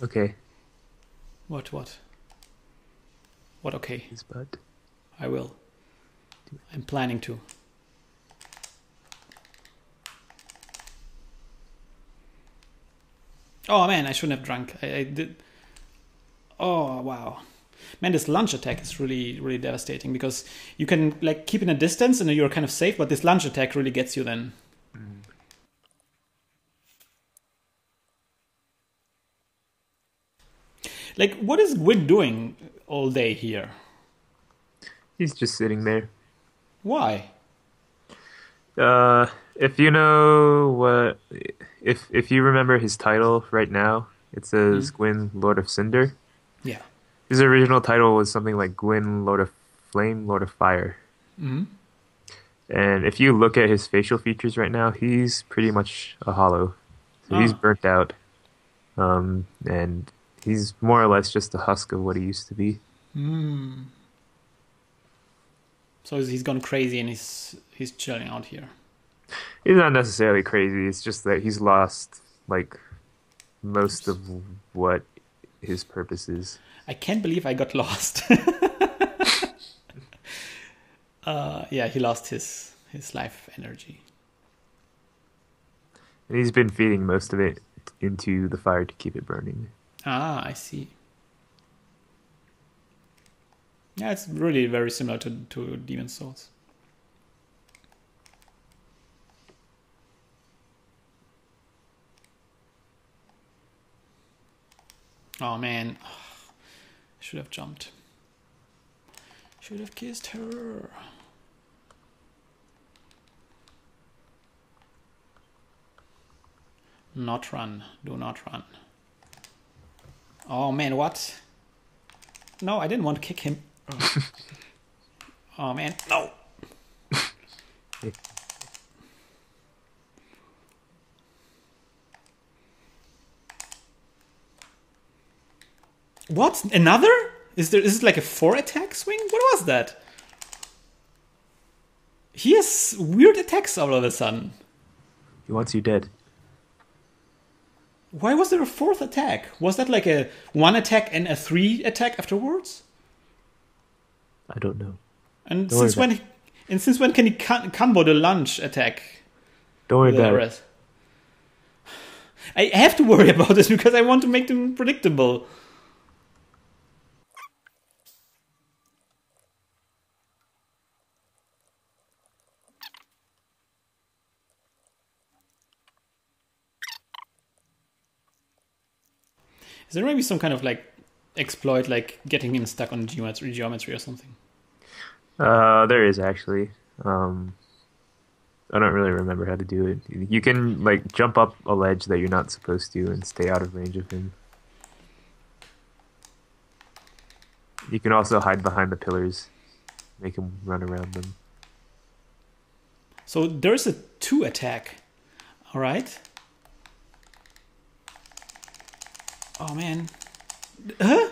Okay. What? What, okay. His butt. I will. I'm planning to. Oh man, I shouldn't have drunk. I did. Oh wow. Man, this lunge attack is really, really devastating because you can like keep in a distance and you're kind of safe, but this lunge attack really gets you then. Like, what is Gwyn doing all day here? He's just sitting there. Why? If you know what, if you remember his title right now, it says Gwyn, Lord of Cinder. Yeah. His original title was something like Gwyn, Lord of Flame, Lord of Fire. Mm-hmm. And if you look at his facial features right now, he's pretty much a hollow. So he's burnt out. And he's more or less just a husk of what he used to be. Mm. So he's gone crazy and he's chilling out here. He's not necessarily crazy. It's just that he's lost like most of what his purpose is. I can't believe I got lost. Yeah, he lost his his life energy. And he's been feeding most of it into the fire to keep it burning. Ah, I see. Yeah, it's really very similar to Demon Souls. Oh man, I should have jumped. Should have kissed her. Not run. Do not run. Oh man, what? No, I didn't want to kick him. Oh, oh man, no! What? Another? Is this like a 4 attack swing? What was that? He has weird attacks all of a sudden. He wants you dead. Why was there a 4th attack? Was that like a 1 attack and a 3 attack afterwards? I don't know. And since when can he combo the lunge attack? Don't worry about it. I have to worry about this because I want to make them predictable. Is there maybe some kind of like exploit, like getting him stuck on geometry or something? There is actually. I don't really remember how to do it. You can like jump up a ledge that you're not supposed to and stay out of range of him. You can also hide behind the pillars, make him run around them. So there's a 2 attack, all right? Oh man, huh?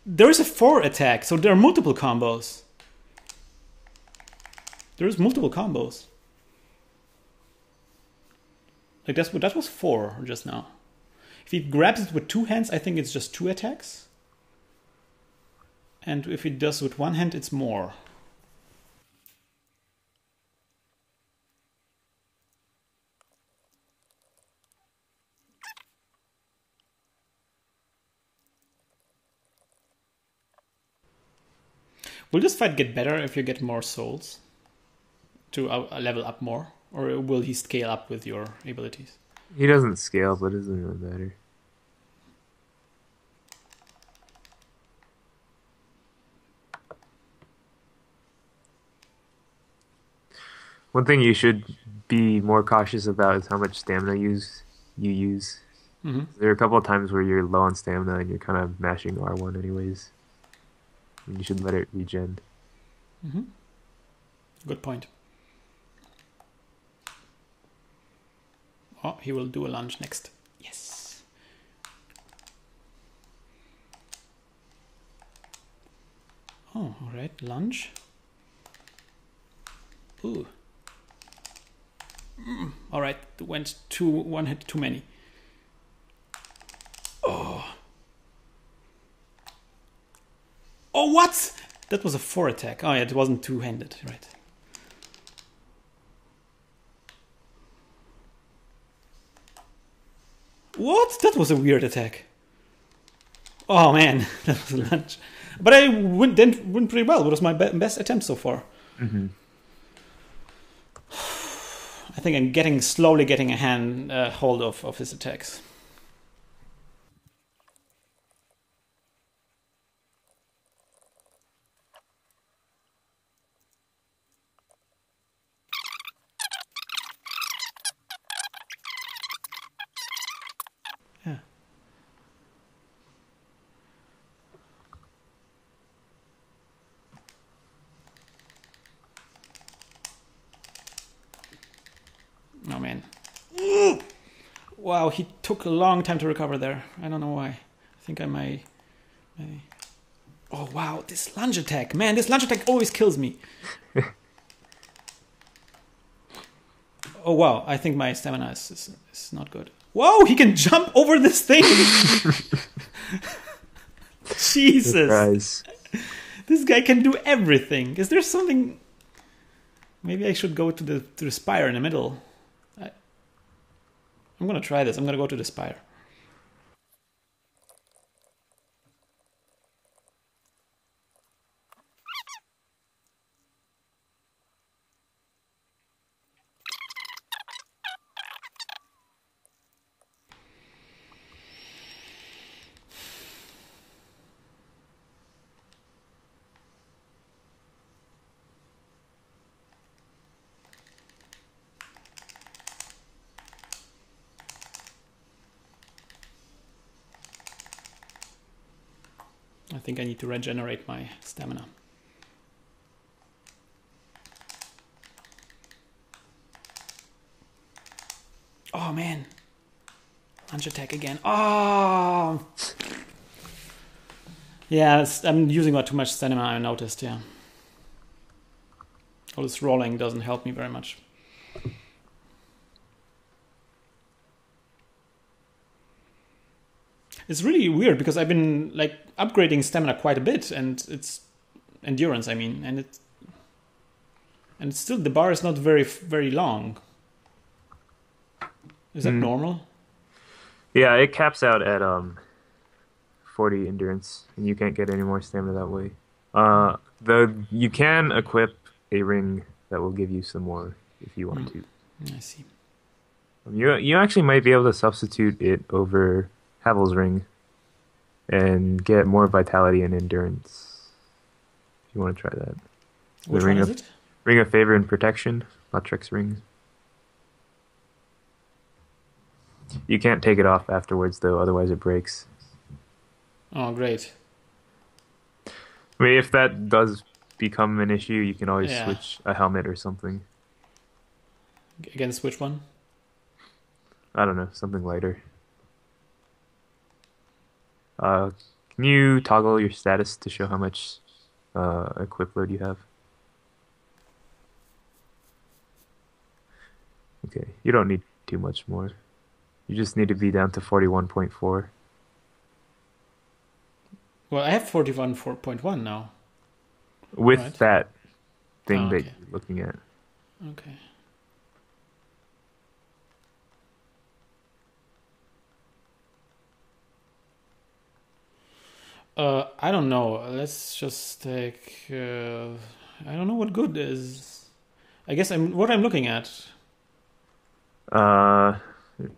There's a 4 attack, so there are multiple combos. There's multiple combos. Like that was 4 just now. If he grabs it with 2 hands, I think it's just 2 attacks. And if he does with 1 hand, it's more. Will this fight get better if you get more souls to level up more? Or will he scale up with your abilities? He doesn't scale, but it doesn't really matter. One thing you should be more cautious about is how much stamina you use. Mm-hmm. There are a couple of times where you're low on stamina and you're kind of mashing R1 anyways. And you should let it regen. Mm-hmm. Good point. Oh, he will do a lunge next. Yes. Oh, all right. Lunge. Ooh. All right. Went one hit too many. Oh. Oh, what? That was a 4 attack. Oh, yeah, it wasn't 2-handed, right? What? That was a weird attack. Oh, man. That was a lunge. But I went pretty well. It was my best attempt so far. Mm-hmm. I think I'm slowly getting a hold of his attacks. Oh man. Wow, he took a long time to recover there. I don't know why. I think I may... Oh wow, this lunge attack. Man, this lunge attack always kills me. Oh wow, I think my stamina is not good. Whoa, he can jump over this thing! Jesus! Surprise. This guy can do everything. Is there something... Maybe I should go to the spire in the middle. I'm gonna try this. I'm gonna go to the spire. I think I need to regenerate my stamina. Oh man. Lunge attack again. Oh! Yeah, I'm using too much stamina, I noticed, yeah. All this rolling doesn't help me very much. It's really weird because I've been like upgrading stamina quite a bit, and it's endurance, I mean, and it's still, the bar is not very long. Is that normal? Yeah, it caps out at 40 endurance, and you can't get any more stamina that way. Though you can equip a ring that will give you some more if you want to. I see. You actually might be able to substitute it over Havel's ring and get more vitality and endurance. If you want to try that. Which one is it? Ring of Favor and Protection, Lautrec's ring. You can't take it off afterwards, though, otherwise it breaks. Oh, great. I mean, if that does become an issue, you can always switch a helmet or something. Against which one? I don't know, something lighter. Can you toggle your status to show how much equip load you have? Okay, you don't need too much more. You just need to be down to 41.4. Well, I have 41.1 now. With that thing that you're looking at. Okay. I don't know. Let's just take... I don't know what good is. I guess what I'm looking at.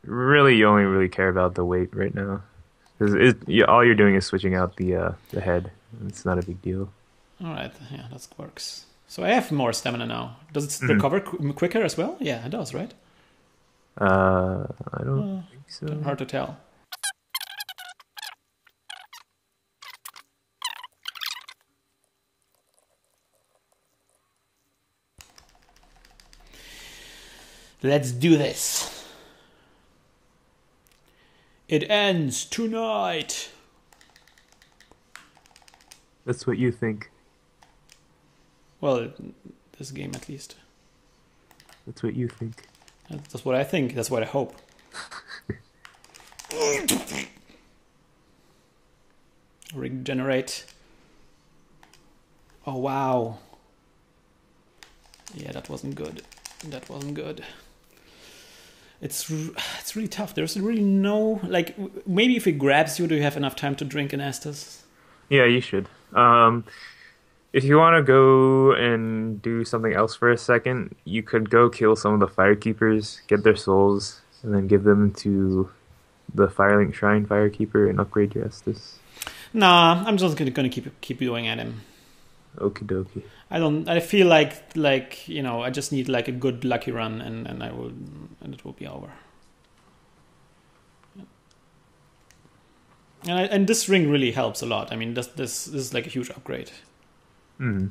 Really, you only really care about the weight right now. Because all you're doing is switching out the head. It's not a big deal. Alright, yeah, that works. So I have more stamina now. Does it recover quicker as well? Yeah, it does, right? I don't think so. Hard to tell. Let's do this. It ends tonight. That's what you think. Well, this game at least. That's what you think. That's what I think. That's what I hope. Regenerate. Oh, wow. Yeah, that wasn't good. That wasn't good. It's really tough. There's really no... Like, maybe if it grabs you, do you have enough time to drink an Estus? Yeah, you should. If you want to go and do something else for a second, you could go kill some of the Firekeepers, get their souls, and then give them to the Firelink Shrine Firekeeper and upgrade your Estus. Nah, I'm just gonna keep going at him. Okie dokie. I feel like you know, I just need like a good lucky run, and it will be over. And this ring really helps a lot. I mean, this is like a huge upgrade. Hmm.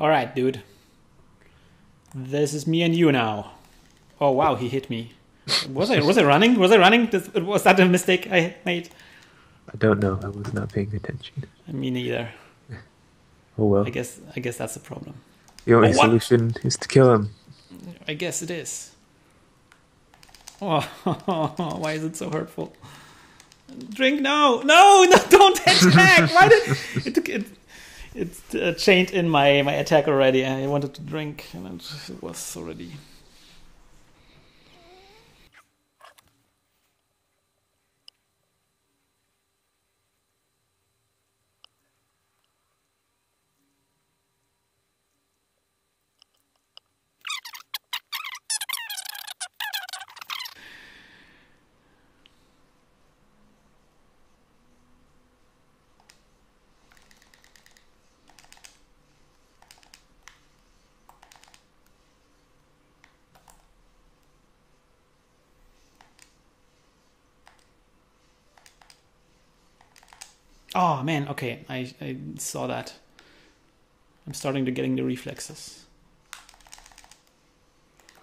All right, dude. This is me and you now. Oh wow, he hit me. Was I running? Was I running? Was that a mistake I made? I don't know. I was not paying attention. Me neither. Oh well. I guess that's the problem. The only solution is to kill him. I guess it is. Oh, why is it so hurtful? Drink now! No, don't attack! Why did it chained in my attack already? I wanted to drink, and it was already. Oh man, okay, I saw that. I'm starting to getting the reflexes.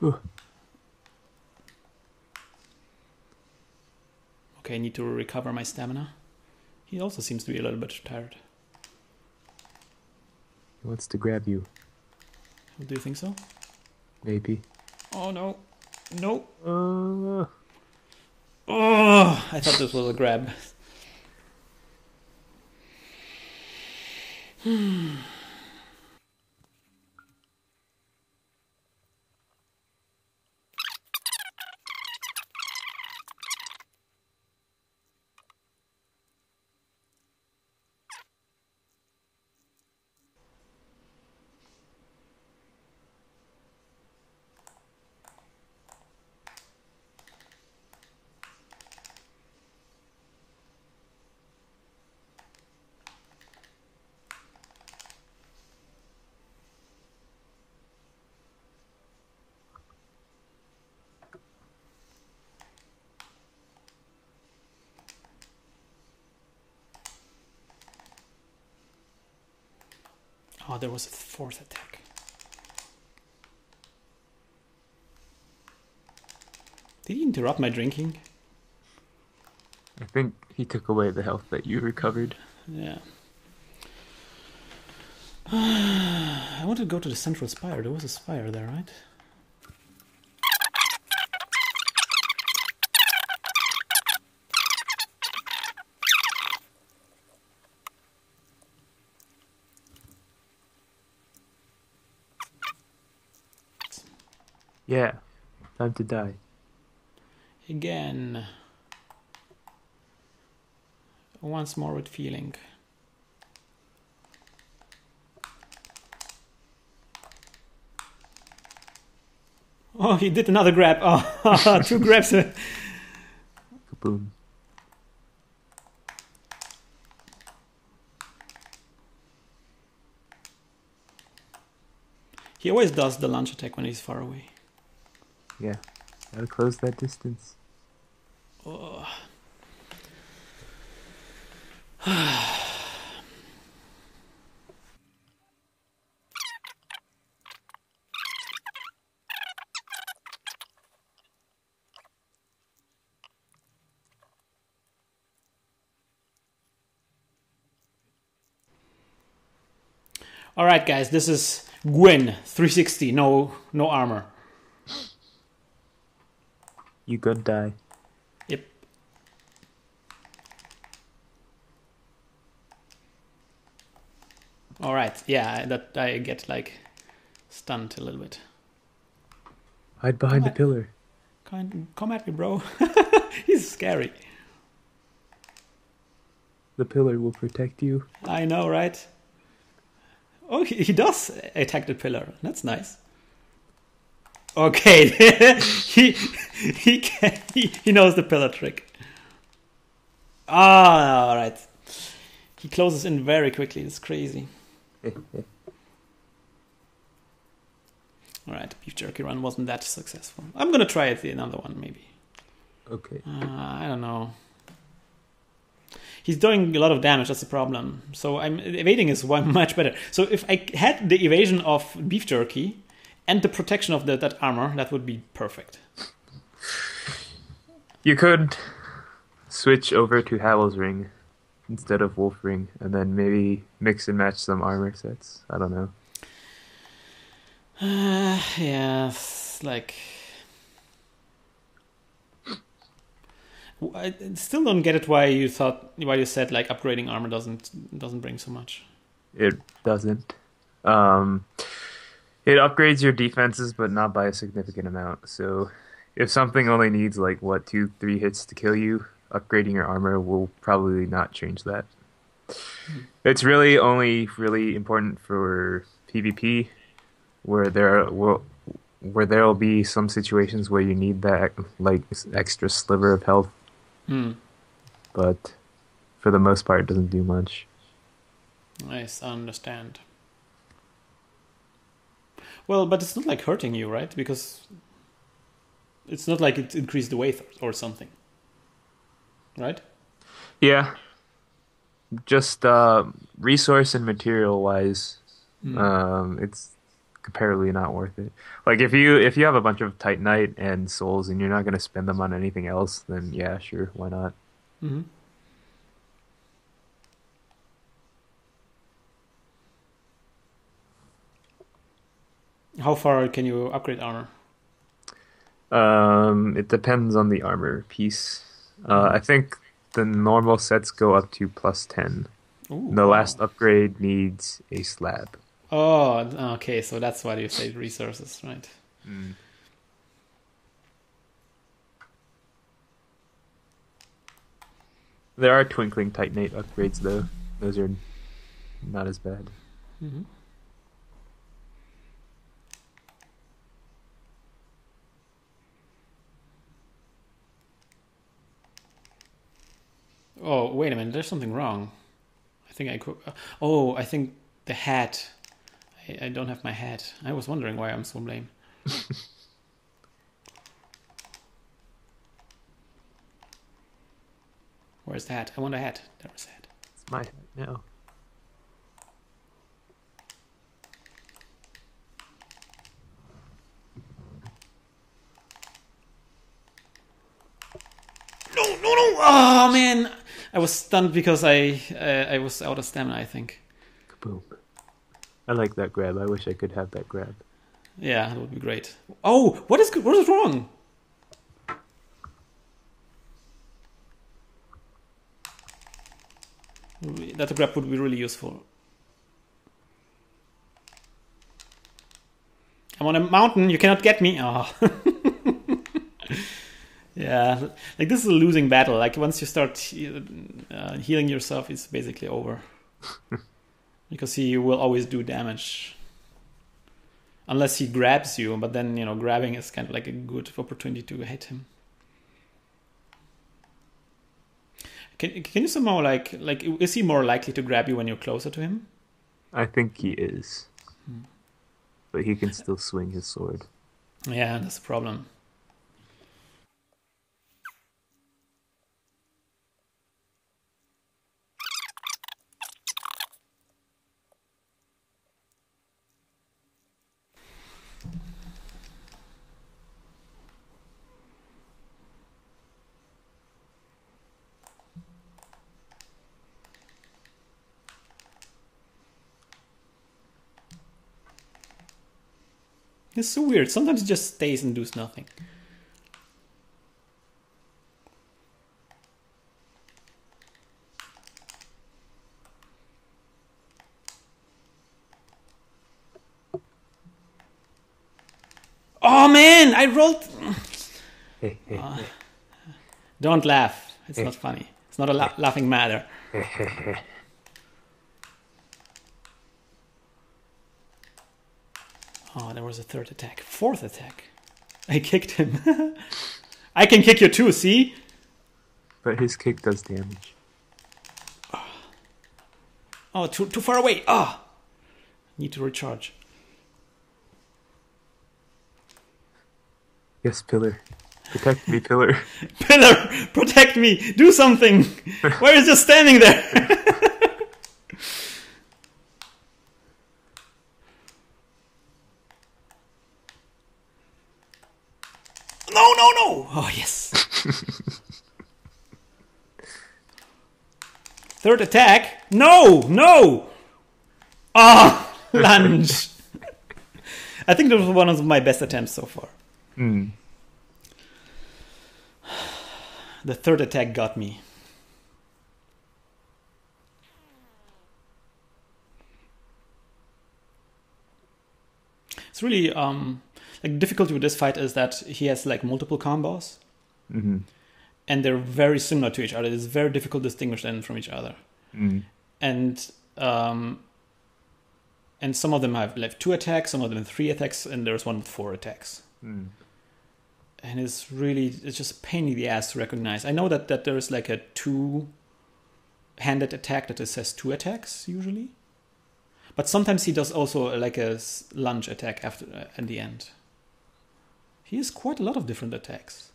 Ooh. Okay, I need to recover my stamina. He also seems to be a little bit tired. He wants to grab you. Do you think so? Maybe. Oh no. No. Uh, Oh, I thought this was a grab. Oh, there was a fourth attack. Did he interrupt my drinking? I think he took away the health that you recovered. Yeah. I want to go to the central spire. There was a spire there, right? Yeah. Time to die. Again. Once more with feeling. Oh, he did another grab. Oh, 2 grabs. Kaboom. He always does the lunge attack when he's far away. Yeah. Gotta close that distance. Oh. All right, guys, this is Gwyn, 360, no armor. You gonna die. Yep. All right, yeah, that I get like stunned a little bit. Hide behind the pillar. Come at me, bro. He's scary. The pillar will protect you. I know, right? Oh, he does attack the pillar. That's nice. Okay, he knows the pillar trick. Ah, all right. He closes in very quickly. It's crazy. All right, beef jerky run wasn't that successful. I'm gonna try it another one maybe. Okay. I don't know. He's doing a lot of damage. That's the problem. So evading is much better. So if I had the evasion of beef jerky and the protection of that armor, that would be perfect. You could switch over to Howl's Ring instead of Wolf Ring, and then maybe mix and match some armor sets. I don't know. Yes, it's like I still don't get it why you said like upgrading armor doesn't bring so much. It doesn't. It upgrades your defenses, but not by a significant amount. So if something only needs like 2-3 hits to kill you, upgrading your armor will probably not change that. It's really only really important for PvP, where there'll be some situations where you need that like extra sliver of health. But for the most part, it doesn't do much. Nice, I understand. Well, but it's not like hurting you, right? Because it's not like it increased the weight or something, right? Yeah. Just resource and material wise, it's comparatively not worth it. Like if you have a bunch of Titanite and souls and you're not going to spend them on anything else, then yeah, sure, why not? Mm-hmm. How far can you upgrade armor? It depends on the armor piece. I think the normal sets go up to +10. Ooh, the last upgrade needs a slab. Oh, okay, so that's why you say resources, right? There are twinkling titanate upgrades though. Those are not as bad. Mm-hmm. Oh, wait a minute, there's something wrong. I think I could... I think the hat. I don't have my hat. I was wondering why I'm so lame. Where's the hat? I want a hat. There's a hat. It's my hat now. No! Oh, man! I was stunned because I was out of stamina, I think. Kaboom. I like that grab. I wish I could have that grab. Yeah, that would be great. Oh, what is wrong? That grab would be really useful. I'm on a mountain. You cannot get me. Oh. Yeah, like this is a losing battle. Like once you start healing yourself, it's basically over. Because he will always do damage. Unless he grabs you, but then, grabbing is kind of like a good opportunity to hit him. Can you somehow like is he more likely to grab you when you're closer to him? I think he is. But he can still swing his sword. Yeah, that's the problem. It's so weird. Sometimes it just stays and does nothing. Oh man, I rolled. Don't laugh. It's not funny. It's not a laughing matter. Oh, there was a third attack. Fourth attack. I kicked him. I can kick you too, see? But his kick does damage. Oh, too far away. Ah! Need to recharge. Yes, Pillar. Protect me, Pillar. Pillar, protect me. Do something. Why are you just standing there? No. Oh, yes. Third attack. No. Ah, lunge. I think that was one of my best attempts so far. Mm. The third attack got me. It's really like difficulty with this fight is that he has like multiple combos, Mm-hmm. and they're very similar to each other. It's very difficult to distinguish them from each other. Mm. And some of them have like 2 attacks, some of them have 3 attacks, and there's one with 4 attacks. Mm. And it's just a pain in the ass to recognize. I know that there's like a 2-handed attack that just says 2 attacks usually, but sometimes he does also like a lunge attack after at the end. He has quite a lot of different attacks.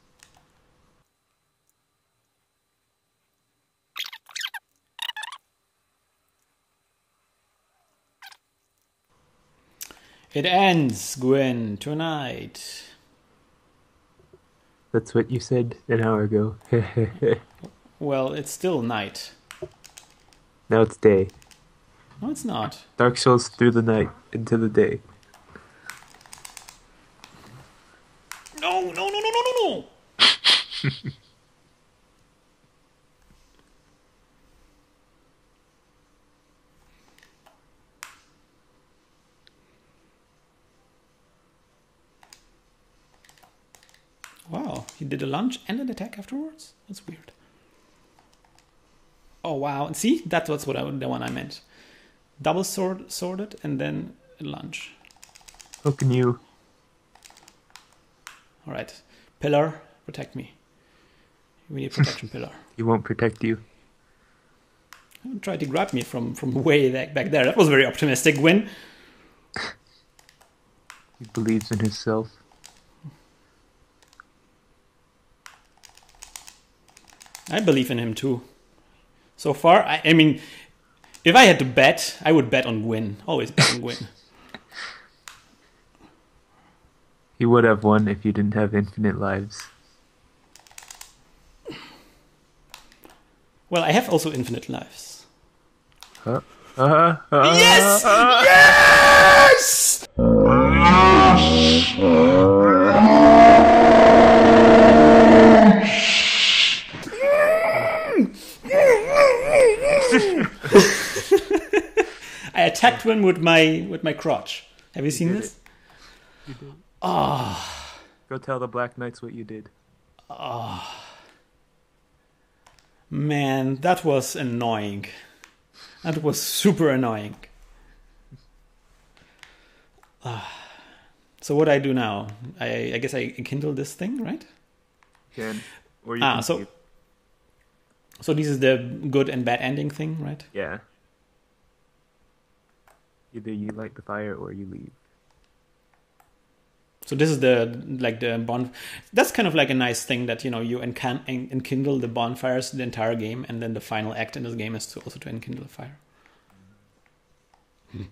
It ends, Gwyn, tonight. That's what you said an hour ago. Well, it's still night. Now it's day. No, it's not. Dark Souls through the night into the day. No. Wow, he did a lunge and an attack afterwards? That's weird. Oh, wow. And see, that's the one I meant. Double sworded and then a lunge. How can you? All right. Pillar, protect me. We need protection, pillar. He won't protect you. Try to grab me from way back there. That was very optimistic, Gwyn. He believes in himself. I believe in him too. So far, I mean, if I had to bet, I would bet on Gwyn. Always bet on Gwyn. He would have won if you didn't have infinite lives. Well, I have also infinite lives. Yes! Yes! I attacked one with my crotch. Have you seen this? You did. Oh. Go tell the Black Knights what you did. Oh. Man, that was annoying. That was super annoying. So what I do now? I guess I kindle this thing, right? You can. Or you can keep. So this is the good and bad ending thing, right? Yeah. Either you light the fire or you leave. So this is the bond. That's kind of like a nice thing that, you enkindle the bonfires the entire game, and then the final act in this game is to enkindle a fire.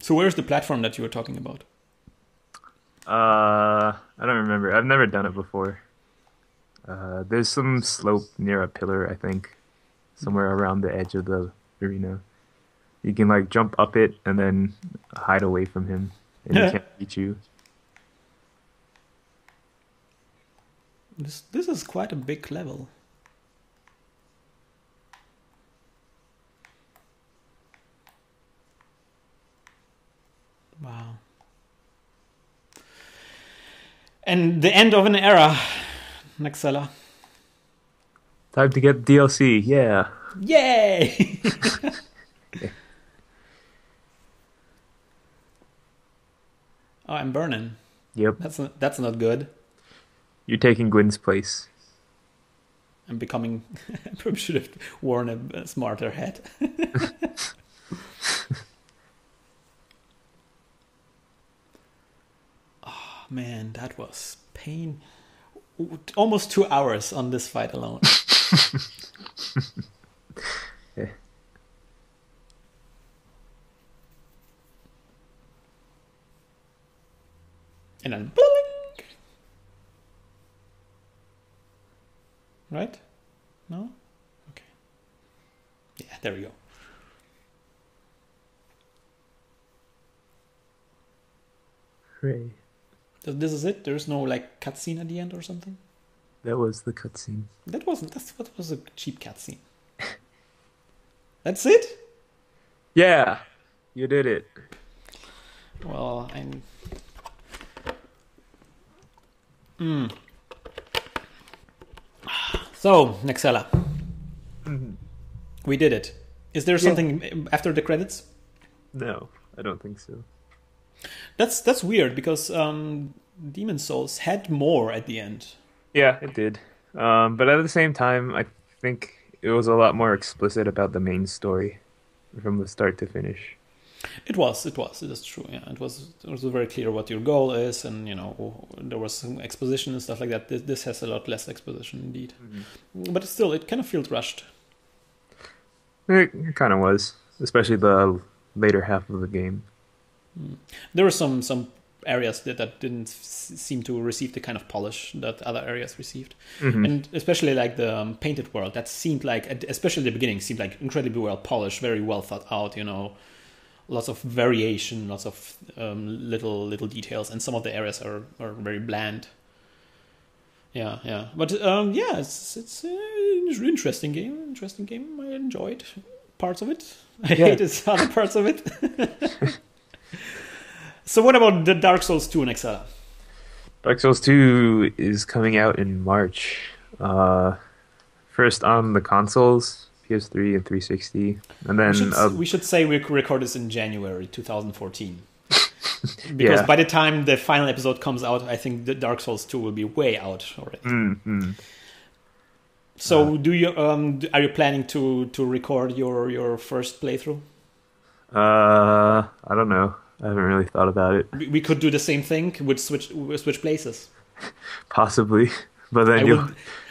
So where's the platform that you were talking about? I don't remember. I've never done it before. There's some slope near a pillar, I think, somewhere around the edge of the arena. You can jump up it and then hide away from him, and he can't reach you. This is quite a big level. Wow. And the end of an era, Nahxela. Time to get DLC, yeah. Yay! Oh, I'm burning. Yep. That's not good. You're taking Gwyn's place. I'm becoming... I probably should have worn a smarter hat. Oh, man, that was pain. Almost 2 hours on this fight alone. Yeah. And then... Bling! Right? No? Okay. Yeah, there we go. Hooray. This is it. There's no like cutscene at the end or something. That was the cutscene. That wasn't. What was a cheap cutscene. That's it. Yeah, you did it. Well, So, Nahxela, we did it. Is there something after the credits? No, I don't think so. That's weird because Demon Souls had more at the end. Yeah, it did. But at the same time, I think it was a lot more explicit about the main story from the start to finish. It was. It is true. Yeah, it was very clear what your goal is, and there was some exposition and stuff like that. This has a lot less exposition, indeed. But still, it kind of feels rushed. It kind of was, especially the later half of the game. There were some areas that didn't seem to receive the kind of polish that other areas received, and especially like the painted world. That seemed like, especially the beginning, seemed like incredibly well polished, very well thought out. Lots of variation, lots of little details, and some of the areas are very bland. Yeah. But it's an interesting game. Interesting game. I enjoyed parts of it. I hated other parts of it. So what about the Dark Souls 2 Nahxela? Dark Souls 2 is coming out in March. First on the consoles, PS3 and 360, and then we should say we record this in January 2014. Because by the time the final episode comes out, I think the Dark Souls 2 will be way out already. So, are you planning to record your first playthrough? I don't know. I haven't really thought about it. We could do the same thing. Would switch places. Possibly, but then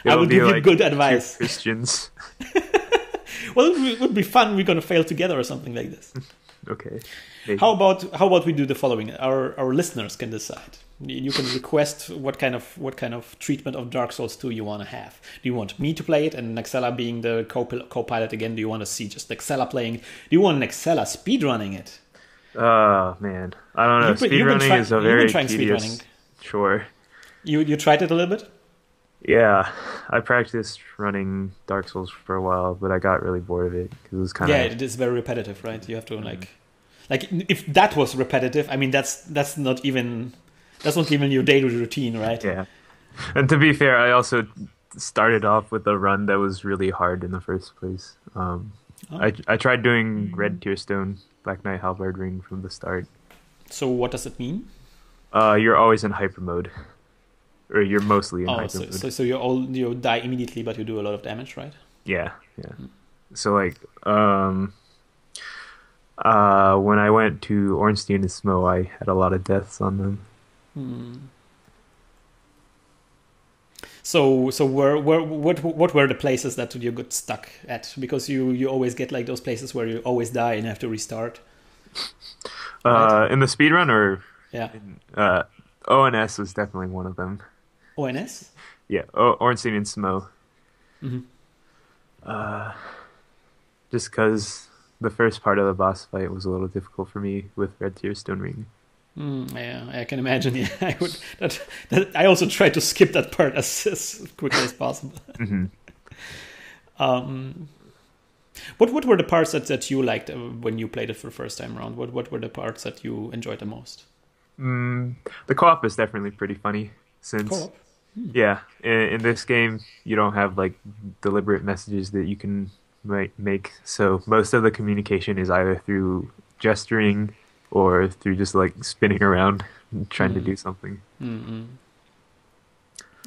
I will give you good advice. Christians. Well, it would be fun. We're gonna fail together or something like this. Okay. Maybe. How about we do the following? Our listeners can decide. You can request what kind of treatment of Dark Souls 2 you want to have. Do you want me to play it and Nahxela being the co-pilot again? Do you want to see just Nahxela playing? Do you want Nahxela speedrunning it? Oh man, I don't know. Speedrunning is a very tedious. Sure. You tried it a little bit? Yeah, I practiced running Dark Souls for a while, but I got really bored of it because it was kind of... Yeah, it is very repetitive, right? You have to like if that was repetitive, I mean that's not even your daily routine, right? Yeah. And to be fair, I also started off with a run that was really hard in the first place. I tried doing Red Tearstone, Black Knight Halberd Ring from the start. So what does it mean? You're always in hyper mode. Or you're mostly in hyper mode. So you die immediately, but you do a lot of damage, right? Yeah. So like, when I went to Ornstein and Smo, I had a lot of deaths on them. So what were the places that you got stuck at? Because you always get like those places where you always die and have to restart. Right? In the speedrun or ONS was definitely one of them. ONS? Yeah, Ornstein and Smo. Just because the first part of the boss fight was a little difficult for me with Red Tearstone Ring. Yeah, I can imagine. Yeah, I would. I also tried to skip that part as quickly as possible. What were the parts that you liked when you played it for the first time around? What were the parts that you enjoyed the most? The co-op is definitely pretty funny since co-op? Yeah, in this game you don't have like deliberate messages that you can make, so most of the communication is either through gesturing or through just like spinning around and trying to do something.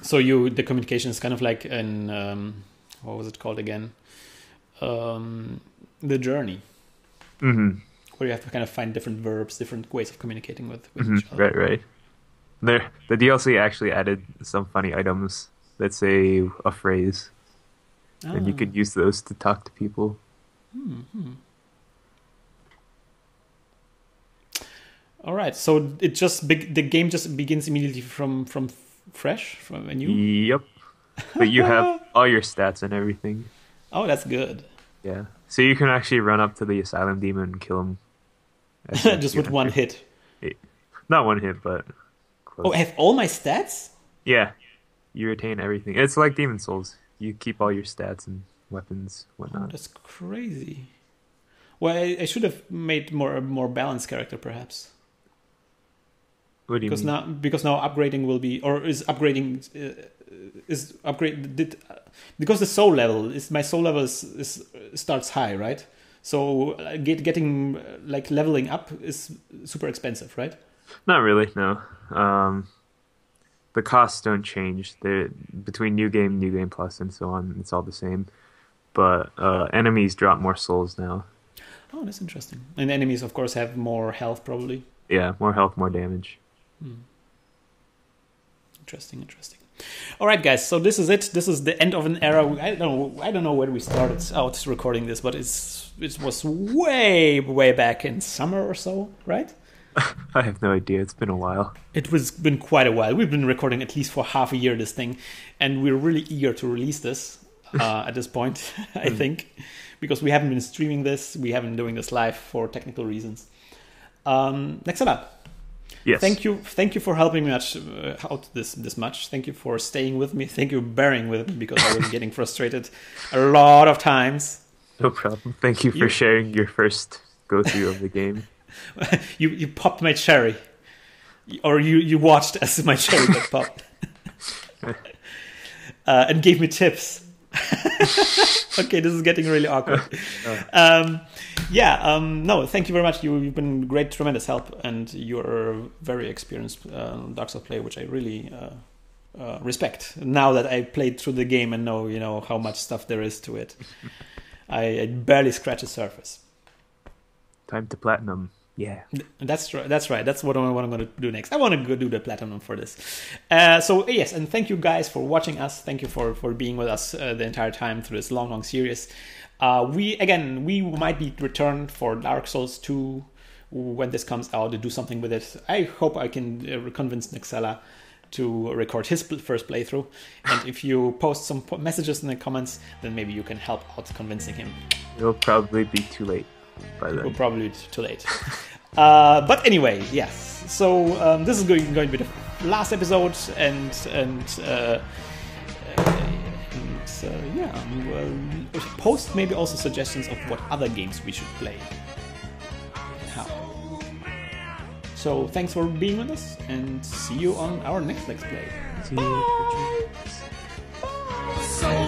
So the communication is kind of like in what was it called again? The Journey. Where you have to kind of find different verbs, different ways of communicating with each other. Right. The DLC actually added some funny items that say a phrase, and you could use those to talk to people. All right, so the game just begins immediately from fresh, from a new. Yep, but you have all your stats and everything. Oh, that's good. Yeah, so you can actually run up to the Asylum Demon and kill him. Just with one hit. Not one hit, but Oh, I have all my stats? Yeah, you retain everything. It's like Demon Souls. You keep all your stats and weapons, whatnot. Oh, that's crazy. Well, I should have made a more balanced character, perhaps. What do you mean? Because now upgrading will be, or because the soul level my soul level is starts high, right? So getting like leveling up is super expensive, right? Not really, no. The costs don't change. They're between New Game Plus, and so on. It's all the same. But enemies drop more souls now. Oh, that's interesting. And enemies, of course, have more health, probably. Yeah, more health, more damage. Interesting. All right, guys. So this is it. This is the end of an era. I don't know when we started out recording this, but it was way back in summer or so, right? I have no idea. It's been a while. It was been quite a while. We've been recording at least for half a year this thing, and we're really eager to release this at this point. I think because we haven't been streaming this, we haven't been doing this live for technical reasons. Nahxela. Yes. Thank you for helping me out this much. Thank you for staying with me. Thank you for bearing with me because I was getting frustrated a lot of times. No problem. Thank you for sharing your first go-through of the game. You popped my cherry, or you watched as my cherry got popped, and gave me tips. Okay, this is getting really awkward. No, thank you very much. You've been great, tremendous help, and you're a very experienced Dark Souls player, which I really respect. Now that I played through the game and know how much stuff there is to it, I barely scratch the surface. Time to platinum. Yeah, that's right. That's what I'm going to do next. I want to go do the platinum for this. So yes, and thank you guys for watching us. Thank you for being with us the entire time through this long series. We might be returned for Dark Souls 2 when this comes out to do something with it. I hope I can convince Nahxela to record his first playthrough. And if you post some messages in the comments, then maybe you can help out convincing him. It'll probably be too late. It will probably be too late. But anyway, yes. So this is going to be the last episode, and post maybe also suggestions of what other games we should play. How? So thanks for being with us, and see you on our next Let's Play. See you. Bye.